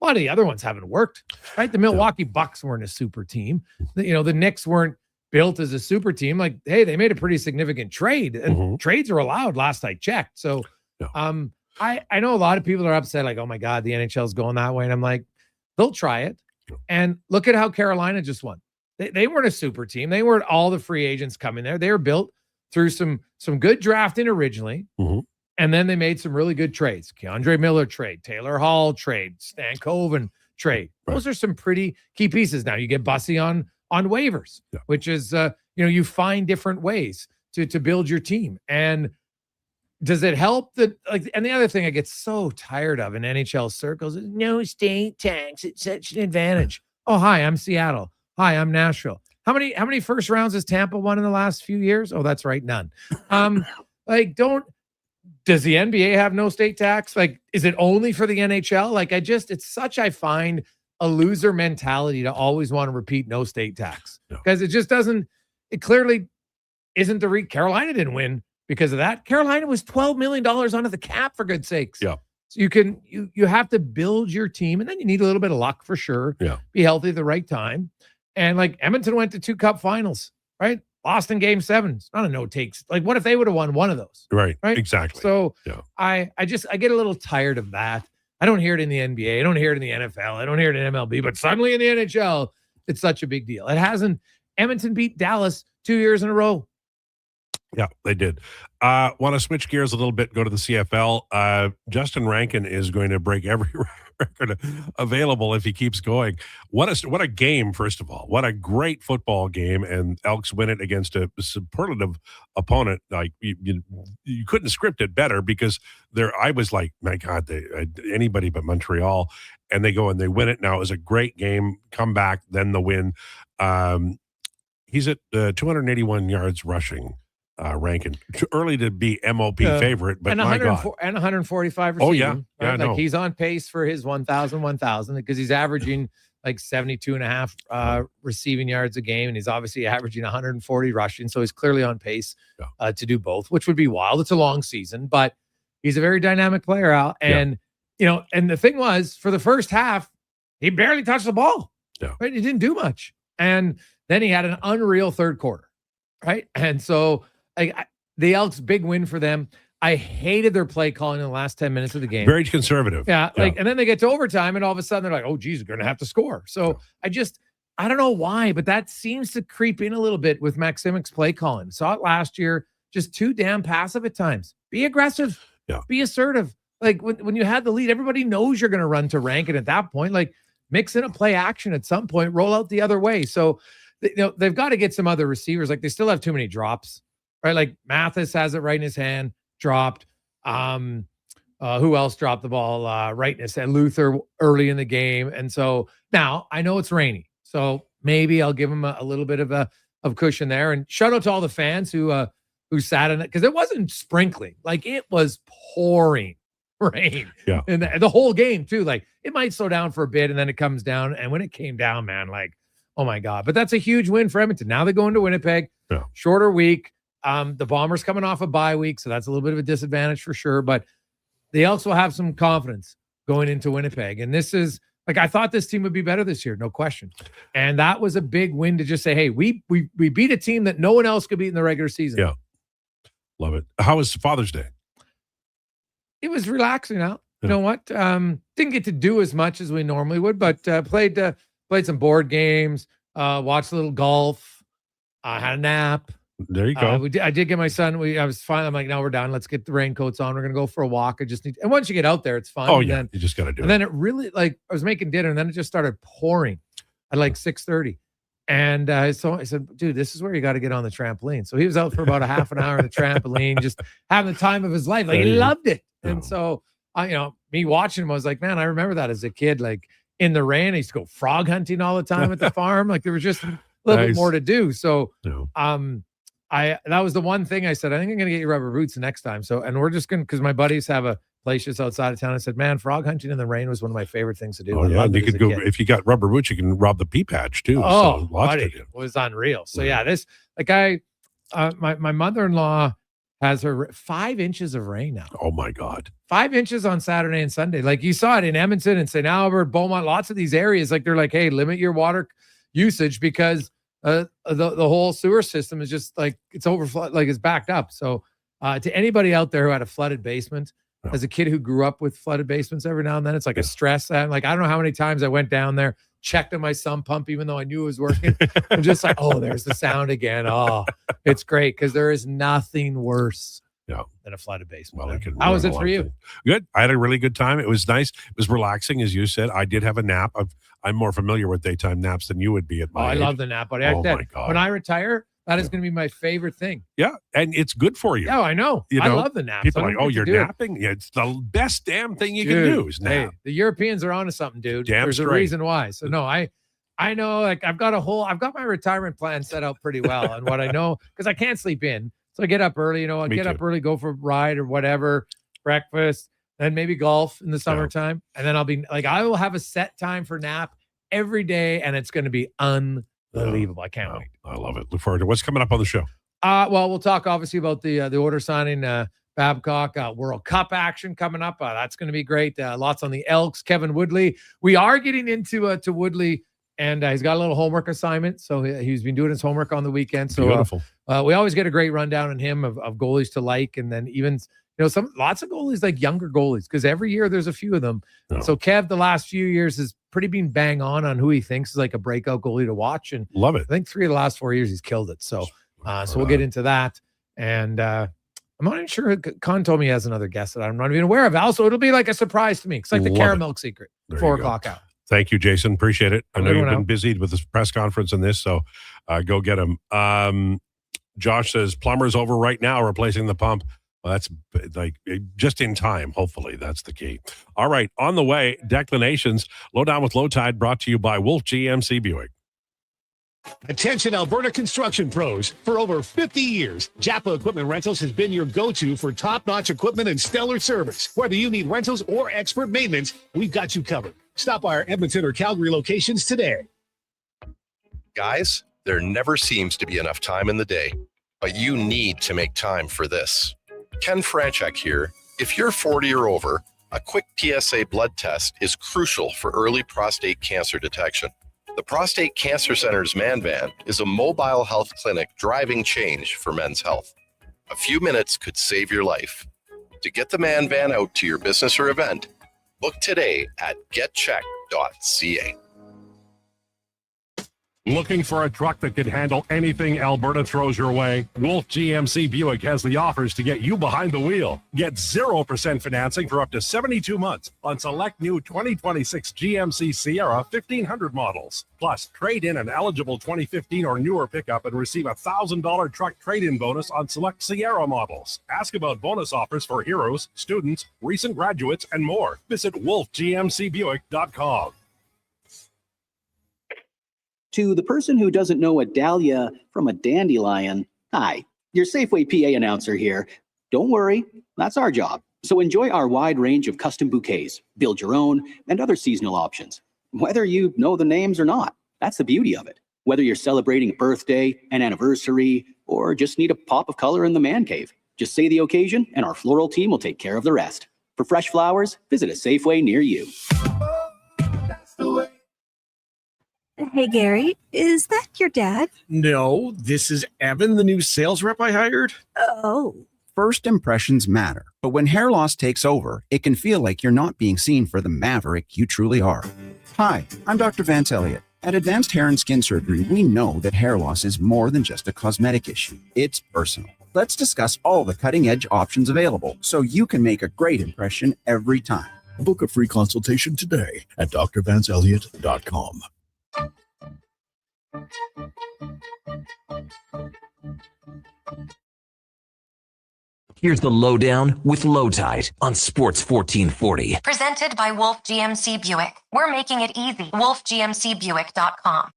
a lot of the other ones haven't worked, right? The Milwaukee Bucks weren't a super team. The Knicks weren't built as a super team. Hey, they made a pretty significant trade, and trades are allowed last I checked. So I know a lot of people are upset, oh my God, the NHL is going that way. And I'm like, they'll try it. And look at how Carolina just won. They weren't a super team. They weren't all the free agents coming there. They were built through some good drafting originally. And then they made some really good trades. Keandre Miller trade, Taylor Hall trade, Stan Coven trade. Those are some pretty key pieces. Now you get Bussy on waivers, which is, you find different ways to build your team. And does it help that, and the other thing I get so tired of in NHL circles is no state tax. It's such an advantage. Oh, hi, I'm Seattle. Hi, I'm Nashville. How many first rounds has Tampa won in the last few years? Oh, that's right. None. Does the NBA have no state tax? Is it only for the NHL? It's such, I find, a loser mentality to always want to repeat no state tax, because it just doesn't, it clearly isn't Carolina didn't win because of that. Carolina was $12 million under the cap, for good sakes. Yeah. So you have to build your team, and then you need a little bit of luck for sure. Yeah. Be healthy at the right time. And Edmonton went to 2 cup finals, right? Lost in game 7. It's not a no takes. What if they would have won one of those? Right. Exactly. So I get a little tired of that. I don't hear it in the NBA. I don't hear it in the NFL. I don't hear it in MLB, but suddenly in the NHL, it's such a big deal. It hasn't. Edmonton beat Dallas 2 years in a row. Yeah, they did. Want to switch gears a little bit, go to the CFL. Justin Rankin is going to break every record available if he keeps going. What a game, first of all. What a great football game, and Elks win it against a superlative opponent. Like you couldn't script it better because I was like, my God, anybody but Montreal, and they go and they win it. Now it was a great game, come back, then the win. He's at 281 yards rushing. Rankin. Too early to be MOP favorite, but and my God. And 145 receiving. Oh, yeah. Right? Yeah, like no. he's on pace for his 1,000 because he's averaging like 72 and a half receiving yards a game. And he's obviously averaging 140 rushing. So he's clearly on pace to do both, which would be wild. It's a long season, but he's a very dynamic player out. And, and the thing was, for the first half, he barely touched the ball. Yeah. Right? He didn't do much. And then he had an unreal third quarter. Right. And so, the Elks, big win for them. I hated their play calling in the last 10 minutes of the game. Very conservative. Yeah. And then they get to overtime and all of a sudden they're like, oh, geez, we're going to have to score. So I don't know why, but that seems to creep in a little bit with Maximic's play calling. Saw it last year, just too damn passive at times. Be aggressive. Yeah. Be assertive. Like when you had the lead, everybody knows you're going to run to Rankin at that point. Like mix in a play action at some point, roll out the other way. So, they've got to get some other receivers. Like they still have too many drops. Right, like Mathis has it right in his hand, dropped. Who else dropped the ball right in his hand? Luther early in the game, and so now I know it's rainy, so maybe I'll give him a little bit of cushion there. And shout out to all the fans who sat in it because it wasn't sprinkling, like it was pouring rain, and the whole game too. Like it might slow down for a bit, and then it comes down. And when it came down, man, like oh my God! But that's a huge win for Edmonton. Now they go into Winnipeg, shorter week. The Bombers coming off a bye week, so that's a little bit of a disadvantage for sure. But they also have some confidence going into Winnipeg. And this is like I thought this team would be better this year, no question. And that was a big win to just say, hey, we beat a team that no one else could beat in the regular season. Yeah. Love it. How was Father's Day? It was relaxing out. You know what? Didn't get to do as much as we normally would, but played some board games, watched a little golf, had a nap. There you go. I did get my son. I was fine. I'm like, now we're done. Let's get the raincoats on. We're gonna go for a walk. And once you get out there, it's fun. Oh yeah, you just gotta do it. And then it really I was making dinner, and then it just started pouring at like 6:30. And so I said, dude, this is where you got to get on the trampoline. So he was out for about a half an hour on the trampoline, just having the time of his life. Like he loved it. And so me watching him, I was like, man, I remember that as a kid. Like in the rain, I used to go frog hunting all the time at the farm. Like there was just a little bit more to do. So that was the one thing I said, I think I'm going to get you rubber boots next time. So, and we're just going to, because my buddies have a place just outside of town. I said, man, frog hunting in the rain was one of my favorite things to do. Oh, yeah. You could go, if you got rubber boots, you can rob the pea patch too. Oh, so lots buddy, to do. it was unreal. So yeah, my mother-in-law has her 5 inches of rain now. Oh my God. 5 inches on Saturday and Sunday. Like you saw it in Edmonton and St. Albert, Beaumont, lots of these areas. Like they're like, hey, limit your water usage because the whole sewer system is just like it's overflow, like it's backed up. So to anybody out there who had a flooded basement, as a kid who grew up with flooded basements, every now and then it's like a stress. I'm like, I don't know how many times I went down there, checked on my sump pump, even though I knew it was working. I'm just like, oh, there's the sound again. Oh, it's great because there is nothing worse than a flooded basement. Well, how was it for you? Good. I had a really good time. It was nice. It was relaxing, as you said. I did have a nap. I'm more familiar with daytime naps than you would be at my age. I love the nap, buddy. Oh my God. When I retire, that is going to be my favorite thing. Yeah, and it's good for you. Yeah, I know. I love the nap. People are like, oh, you're napping? Yeah, it's the best damn thing you can do is nap. Hey, the Europeans are onto something, dude. Damn There's straight. a reason why. So no, I know, like I've got my retirement plan set out pretty well. And what I know, because I can't sleep in. So I get up early, I'll get up early, go for a ride or whatever, breakfast, then maybe golf in the summertime. And then I'll be like, I will have a set time for nap every day. And it's going to be unbelievable. I can't wait. I love it. Look forward to what's coming up on the show. Well, we'll talk obviously about the order signing, Babcock, World Cup action coming up. That's going to be great. Lots on the Elks. Kevin Woodley. We are getting into to Woodley, and he's got a little homework assignment. So he's been doing his homework on the weekend. So beautiful. We always get a great rundown on him of goalies to like, and then even lots of goalies like younger goalies, because every year there's a few of them. No. So Kev, the last few years has pretty been bang on who he thinks is like a breakout goalie to watch. And love it. I think 3 of the last 4 years he's killed it. So, so we'll get into that. And I'm not even sure. Con told me he has another guest that I'm not even aware of, Al. So it'll be like a surprise to me. It's like the caramel secret. There 4 you go. o'clock out. Thank you, Jason. Appreciate it. I know you've been out. busy with this press conference and this, so go get him. Josh says plumber's over right now, replacing the pump. Well, that's like just in time. Hopefully, that's the key. All right, on the way, Declinations, Lowdown with Lowetide, brought to you by Wolf GMC Buick. Attention Alberta construction pros. For over 50 years, Japa Equipment Rentals has been your go-to for top-notch equipment and stellar service. Whether you need rentals or expert maintenance, we've got you covered. Stop by our Edmonton or Calgary locations today. Guys, there never seems to be enough time in the day, but you need to make time for this. Ken Franchek here. If you're 40 or over, a quick PSA blood test is crucial for early prostate cancer detection. The Prostate Cancer Center's Man Van is a mobile health clinic driving change for men's health. A few minutes could save your life. To get the Man Van out to your business or event, book today at getcheck.ca. Looking for a truck that can handle anything Alberta throws your way? Wolf GMC Buick has the offers to get you behind the wheel. Get 0% financing for up to 72 months on select new 2026 GMC Sierra 1500 models. Plus, trade in an eligible 2015 or newer pickup and receive a $1,000 truck trade-in bonus on select Sierra models. Ask about bonus offers for heroes, students, recent graduates, and more. Visit wolfgmcbuick.com. To the person who doesn't know a dahlia from a dandelion, hi, your Safeway PA announcer here. Don't worry, that's our job. So enjoy our wide range of custom bouquets, build your own, and other seasonal options. Whether you know the names or not, that's the beauty of it. Whether you're celebrating a birthday, an anniversary, or just need a pop of color in the man cave, just say the occasion and our floral team will take care of the rest. For fresh flowers, visit a Safeway near you. Hey, Gary, is that your dad? No, this is Evan, the new sales rep I hired. Oh. First impressions matter, but when hair loss takes over, it can feel like you're not being seen for the maverick you truly are. Hi, I'm Dr. Vance Elliott. At Advanced Hair and Skin Surgery, we know that hair loss is more than just a cosmetic issue. It's personal. Let's discuss all the cutting-edge options available so you can make a great impression every time. Book a free consultation today at drvanceelliott.com. Here's the Lowdown with Lowetide on Sports 1440. Presented by Wolf GMC Buick. We're making it easy. wolfgmcbuick.com.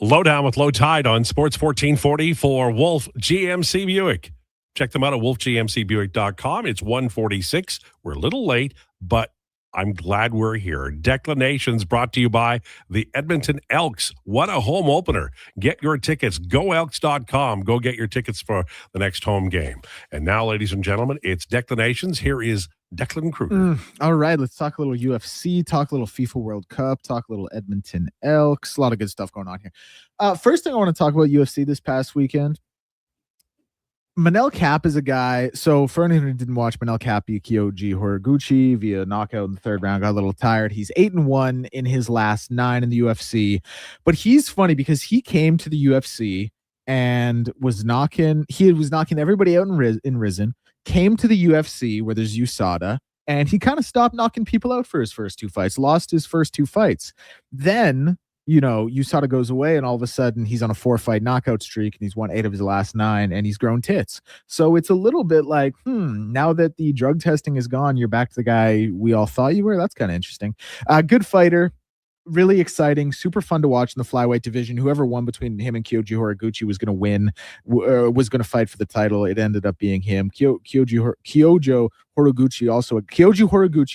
Lowdown with Lowetide on Sports 1440 for Wolf GMC Buick. Check them out at wolfgmcbuick.com. It's 1:46. We're a little late, but I'm glad we're here. Declinations brought to you by the Edmonton Elks. What a home opener. Get your tickets. GoElks.com. Go get your tickets for the next home game. And now, ladies and gentlemen, it's Declinations. Here is Declan Krueger. All right, let's talk a little UFC, talk a little FIFA World Cup, talk a little Edmonton Elks. A lot of good stuff going on here. First thing I want to talk about UFC this past weekend. Manel Kape is a guy. So for anyone who didn't watch, Manel Kape beat Kyoji Horiguchi via knockout in the third round. Got a little tired. He's 8-1 in his last 9 in the UFC. But he's funny because he came to the UFC and was knocking. He was knocking everybody out in Risen. Came to the UFC where there's USADA, and he kind of stopped knocking people out for his first 2 fights. Lost his first 2 fights. Then USADA goes away and all of a sudden he's on a 4-fight knockout streak and he's won 8 of his last 9 and he's grown tits. So it's a little bit like, now that the drug testing is gone, you're back to the guy we all thought you were. That's kind of interesting. Good fighter. Really exciting, super fun to watch in the flyweight division. Whoever won between him and Kyoji Horiguchi was going to win, was going to fight for the title. It ended up being him. Kyoji Horiguchi,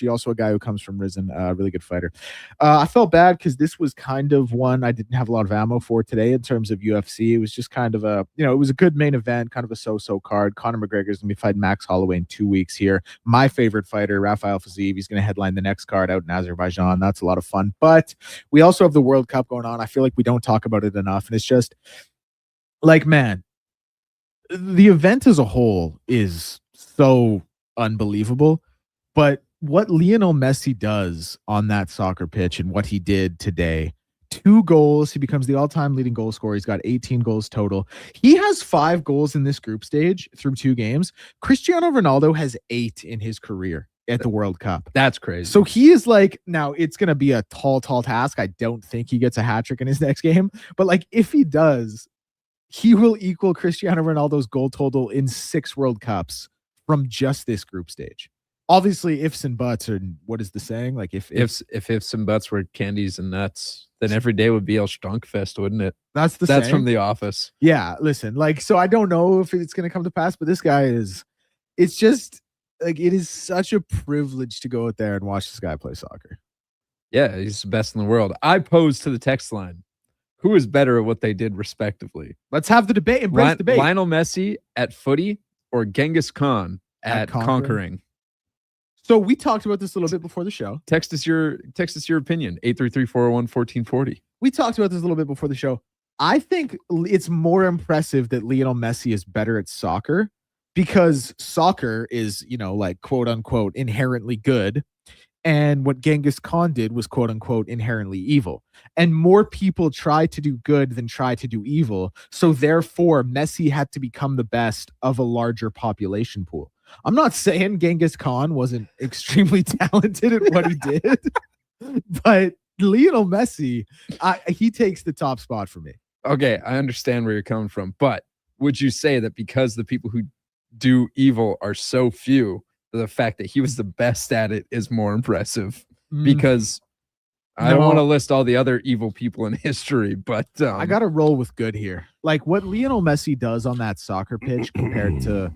also a guy who comes from Risen, really good fighter. I felt bad because this was kind of one I didn't have a lot of ammo for today in terms of UFC. It was just kind of a, it was a good main event, kind of a so-so card. Conor McGregor's going to be fighting Max Holloway in 2 weeks here. My favorite fighter, Rafael Fiziev, he's going to headline the next card out in Azerbaijan. That's a lot of fun. But we also have the World Cup going on. I feel like we don't talk about it enough. And it's just like, man, the event as a whole is so unbelievable, but what Lionel Messi does on that soccer pitch and what he did today, 2 goals, he becomes the all-time leading goal scorer. He's got 18 goals total. He has 5 goals in this group stage through 2 games. Cristiano Ronaldo has 8 in his career at the World Cup. That's crazy. So he is like, now it's going to be a tall task. I don't think he gets a hat trick in his next game, but like if he does, he will equal Cristiano Ronaldo's goal total in 6 World Cups from just this group stage. Obviously, ifs and buts are, what is the saying? Like if ifs and buts were candies and nuts, then every day would be El Strunkfest, wouldn't it? That's saying from The Office. Yeah, listen, like, so I don't know if it's going to come to pass, but this guy it's just like, it is such a privilege to go out there and watch this guy play soccer. Yeah, he's the best in the world. I posed to the text line, who is better at what they did respectively? Let's have the debate. Embrace debate. Lionel Messi at footy or Genghis Khan at conquering? So we talked about this a little bit before the show. Text us your opinion. 833-401-1440. We talked about this a little bit before the show. I think it's more impressive that Lionel Messi is better at soccer because soccer is, like quote unquote inherently good. And what Genghis Khan did was quote unquote inherently evil. And more people try to do good than try to do evil. So therefore, Messi had to become the best of a larger population pool. I'm not saying Genghis Khan wasn't extremely talented at what he did, but Lionel Messi, he takes the top spot for me. Okay, I understand where you're coming from, but would you say that because the people who do evil are so few, the fact that he was the best at it is more impressive? Because I don't want to list all the other evil people in history, but I got to roll with good here. Like what Lionel Messi does on that soccer pitch compared to,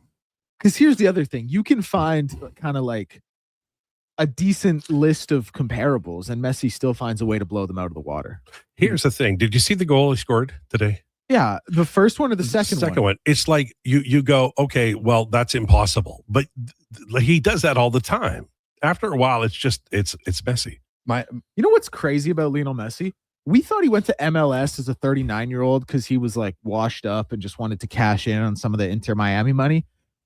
because here's the other thing, you can find kind of like a decent list of comparables and Messi still finds a way to blow them out of the water. Here's the thing. Did you see the goal he scored today? Yeah, the first one or the second one? It's like you go, okay, well, that's impossible. But he does that all the time. After a while, it's Messi. You know what's crazy about Lionel Messi? We thought he went to MLS as a 39-year-old because he was like washed up and just wanted to cash in on some of the Inter Miami money.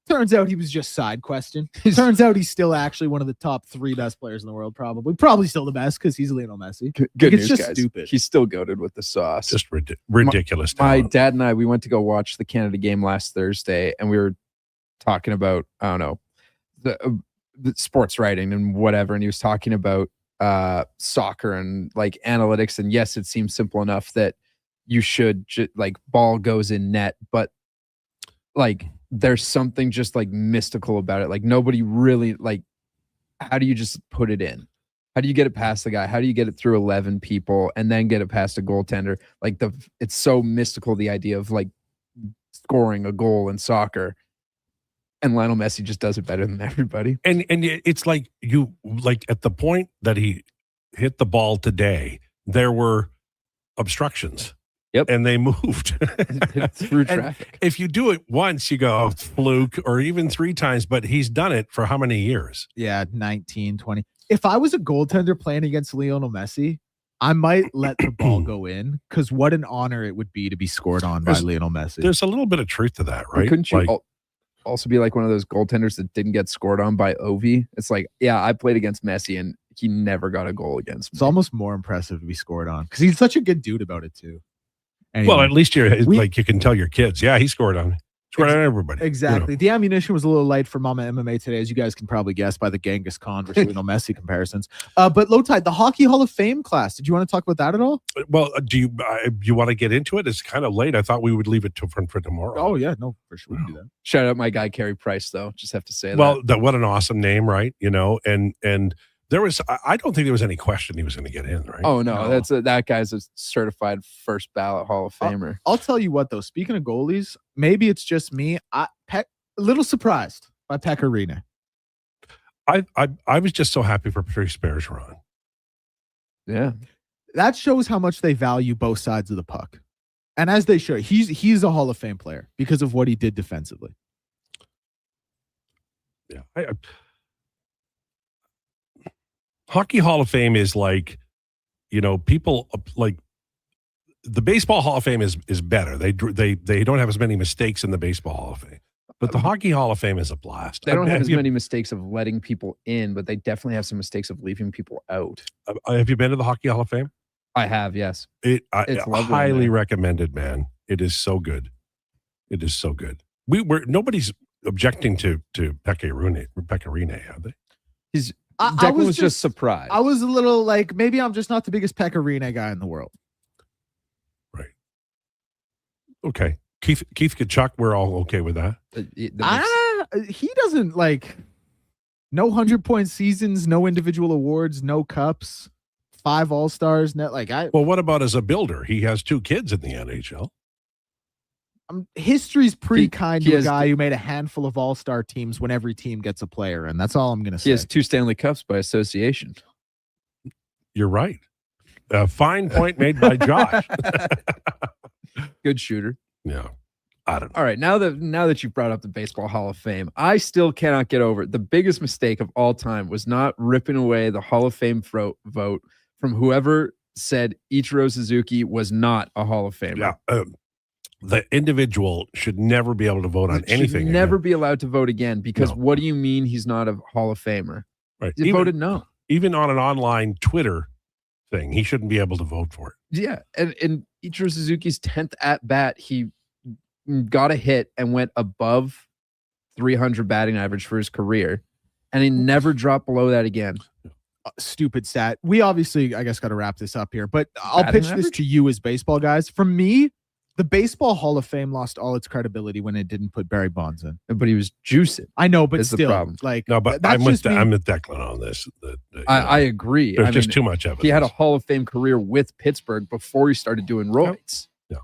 Turns out he was just side questing. Turns out he's still actually one of the top 3 best players in the world, probably still the best because he's Lionel Messi. Good news, it's just guys. stupid. He's still goated with the sauce. Just ridiculous. My dad and I, we went to go watch the Canada game last Thursday, and we were talking about, I don't know, the sports writing and whatever, and he was talking about soccer and like analytics, and yes, it seems simple enough that you should like ball goes in net, but like there's something just like mystical about it. Like nobody really like, how do you just put it in? How do you get it past the guy? How do you get it through 11 people and then get it past a goaltender? Like it's so mystical, the idea of like scoring a goal in soccer. And Lionel Messi just does it better than everybody. And it's like at the point that he hit the ball today, there were obstructions. Yep. And they moved through traffic. If you do it once, you go, fluke, or even 3 times, but he's done it for how many years? Yeah, 19, 20. If I was a goaltender playing against Lionel Messi, I might let the ball go in because what an honor it would be to be scored on by Lionel Messi. There's a little bit of truth to that, right? Couldn't you also be like one of those goaltenders that didn't get scored on by Ovi? It's like, yeah, I played against Messi and he never got a goal against me. It's almost more impressive to be scored on because he's such a good dude about it too. Anyway, well, at least you can tell your kids, yeah, he scored on me. Scored on everybody. Exactly. The ammunition was a little light for Mama MMA today, as you guys can probably guess by the Genghis Khan versus Lionel Messi comparisons. But Lowetide, the Hockey Hall of Fame class. Did you want to talk about that at all? Well, do you want to get into it? It's kind of late. I thought we would leave it for tomorrow. Oh yeah, no, for sure we can do that. Shout out my guy Carey Price, though. Just have to say Well, what an awesome name, right? And there was, I don't think there was any question he was going to get in, right? Oh no, that guy's a certified first ballot Hall of Famer. I'll tell you what, though. Speaking of goalies, maybe it's just me. A little surprised by Pecorino. I was just so happy for Patrice Bergeron. Yeah, that shows how much they value both sides of the puck, and as they should. He's a Hall of Fame player because of what he did defensively. Yeah, Hockey Hall of Fame is like, people like the Baseball Hall of Fame is better. They don't have as many mistakes in the Baseball Hall of Fame, but the Hockey Hall of Fame is a blast. They don't have as many mistakes of letting people in, but they definitely have some mistakes of leaving people out. Have you been to the Hockey Hall of Fame? I have, yes. It's lovely, highly recommended, man. It is so good. It is so good. Nobody's objecting to Pecorino, are they? I was just surprised. I was a little like, maybe I'm just not the biggest Pecorino guy in the world. Right. Okay. Keith Kachuk, we're all okay with that. He doesn't no 100-point seasons, no individual awards, no cups, 5 All-Stars. Well, what about as a builder? He has 2 kids in the NHL. History's pretty kind to a guy who made a handful of all-star teams when every team gets a player, and that's all I'm going to say. He has 2 Stanley Cups by association. You're right. A fine point made by Josh. Good shooter. Yeah. I don't know. All right, now that you've brought up the Baseball Hall of Fame, I still cannot get over it. The biggest mistake of all time was not ripping away the Hall of Fame vote from whoever said Ichiro Suzuki was not a Hall of Famer. Yeah. The individual should never be able to vote on anything. Never be allowed to vote again because what do you mean he's not a Hall of Famer? Right. He voted no. Even on an online Twitter thing, he shouldn't be able to vote for it. Yeah, and Ichiro Suzuki's 10th at bat, he got a hit and went above 300 batting average for his career, and he never dropped below that again. Stupid stat. We obviously, I guess, got to wrap this up here, but I'll pitch this to you as baseball guys. For me, the Baseball Hall of Fame lost all its credibility when it didn't put Barry Bonds in. But he was juicing. I know, but That's still, the problem. No, but I'm with Declan on this. I agree. There's just too much evidence. He had a Hall of Fame career with Pittsburgh before he started doing roids. Yeah.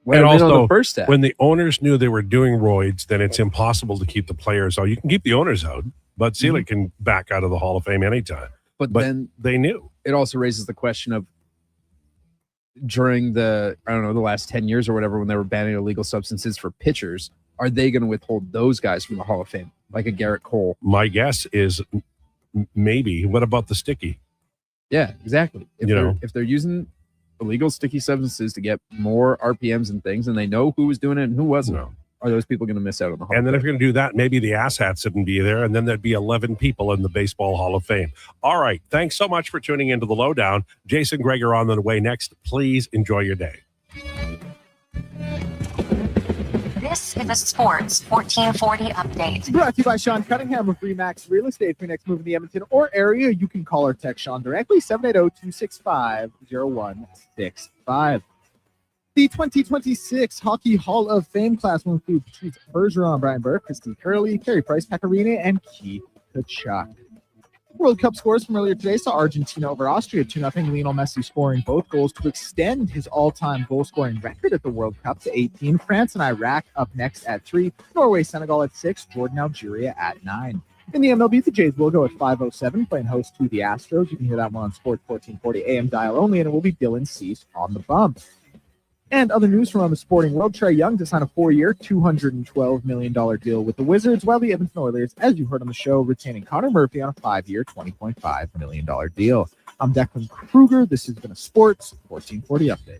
And also, when the owners knew they were doing roids, then it's impossible to keep the players out. You can keep the owners out, but Selig can back out of the Hall of Fame anytime. But then they knew. It also raises the question of during the last 10 years or whatever, when they were banning illegal substances for pitchers, are they going to withhold those guys from the Hall of Fame, like a Garrett Cole? My guess is maybe. What about the sticky? Yeah, exactly. If they're using illegal sticky substances to get more RPMs and things, and they know who was doing it and who wasn't, are those people going to miss out on the Hall of Fame? And then if you're going to do that, maybe the asshats wouldn't be there, and then there'd be 11 people in the Baseball Hall of Fame. All right. Thanks so much for tuning into the Lowdown. Jason Krueger on the way next. Please enjoy your day. This is a Sports 1440 update. Brought to you by Sean Cunningham of Remax Real Estate. For your next move in the Edmonton or area, you can call or text Sean directly, 780-265-0165. The 2026 Hockey Hall of Fame class will include Patrice Bergeron, Brian Burke, Christy Curley, Carey Price, Pecorino, and Keith Kachuk. World Cup scores from earlier today saw Argentina over Austria 2-0. Lionel Messi scoring both goals to extend his all-time goal-scoring record at the World Cup to 18. France and Iraq up next at 3. Norway, Senegal at 6. Jordan, Algeria at 9. In the MLB, the Jays will go at 5:07, playing host to the Astros. You can hear that one on Sports 1440 AM dial only, and it will be Dylan Cease on the bump. And other news from around the sporting world, Trae Young to sign a 4-year, $212 million deal with the Wizards, while the Edmonton Oilers, as you heard on the show, retaining Connor Murphy on a 5-year, $20.5 million deal. I'm Declan Krueger. This has been a Sports 1440 update.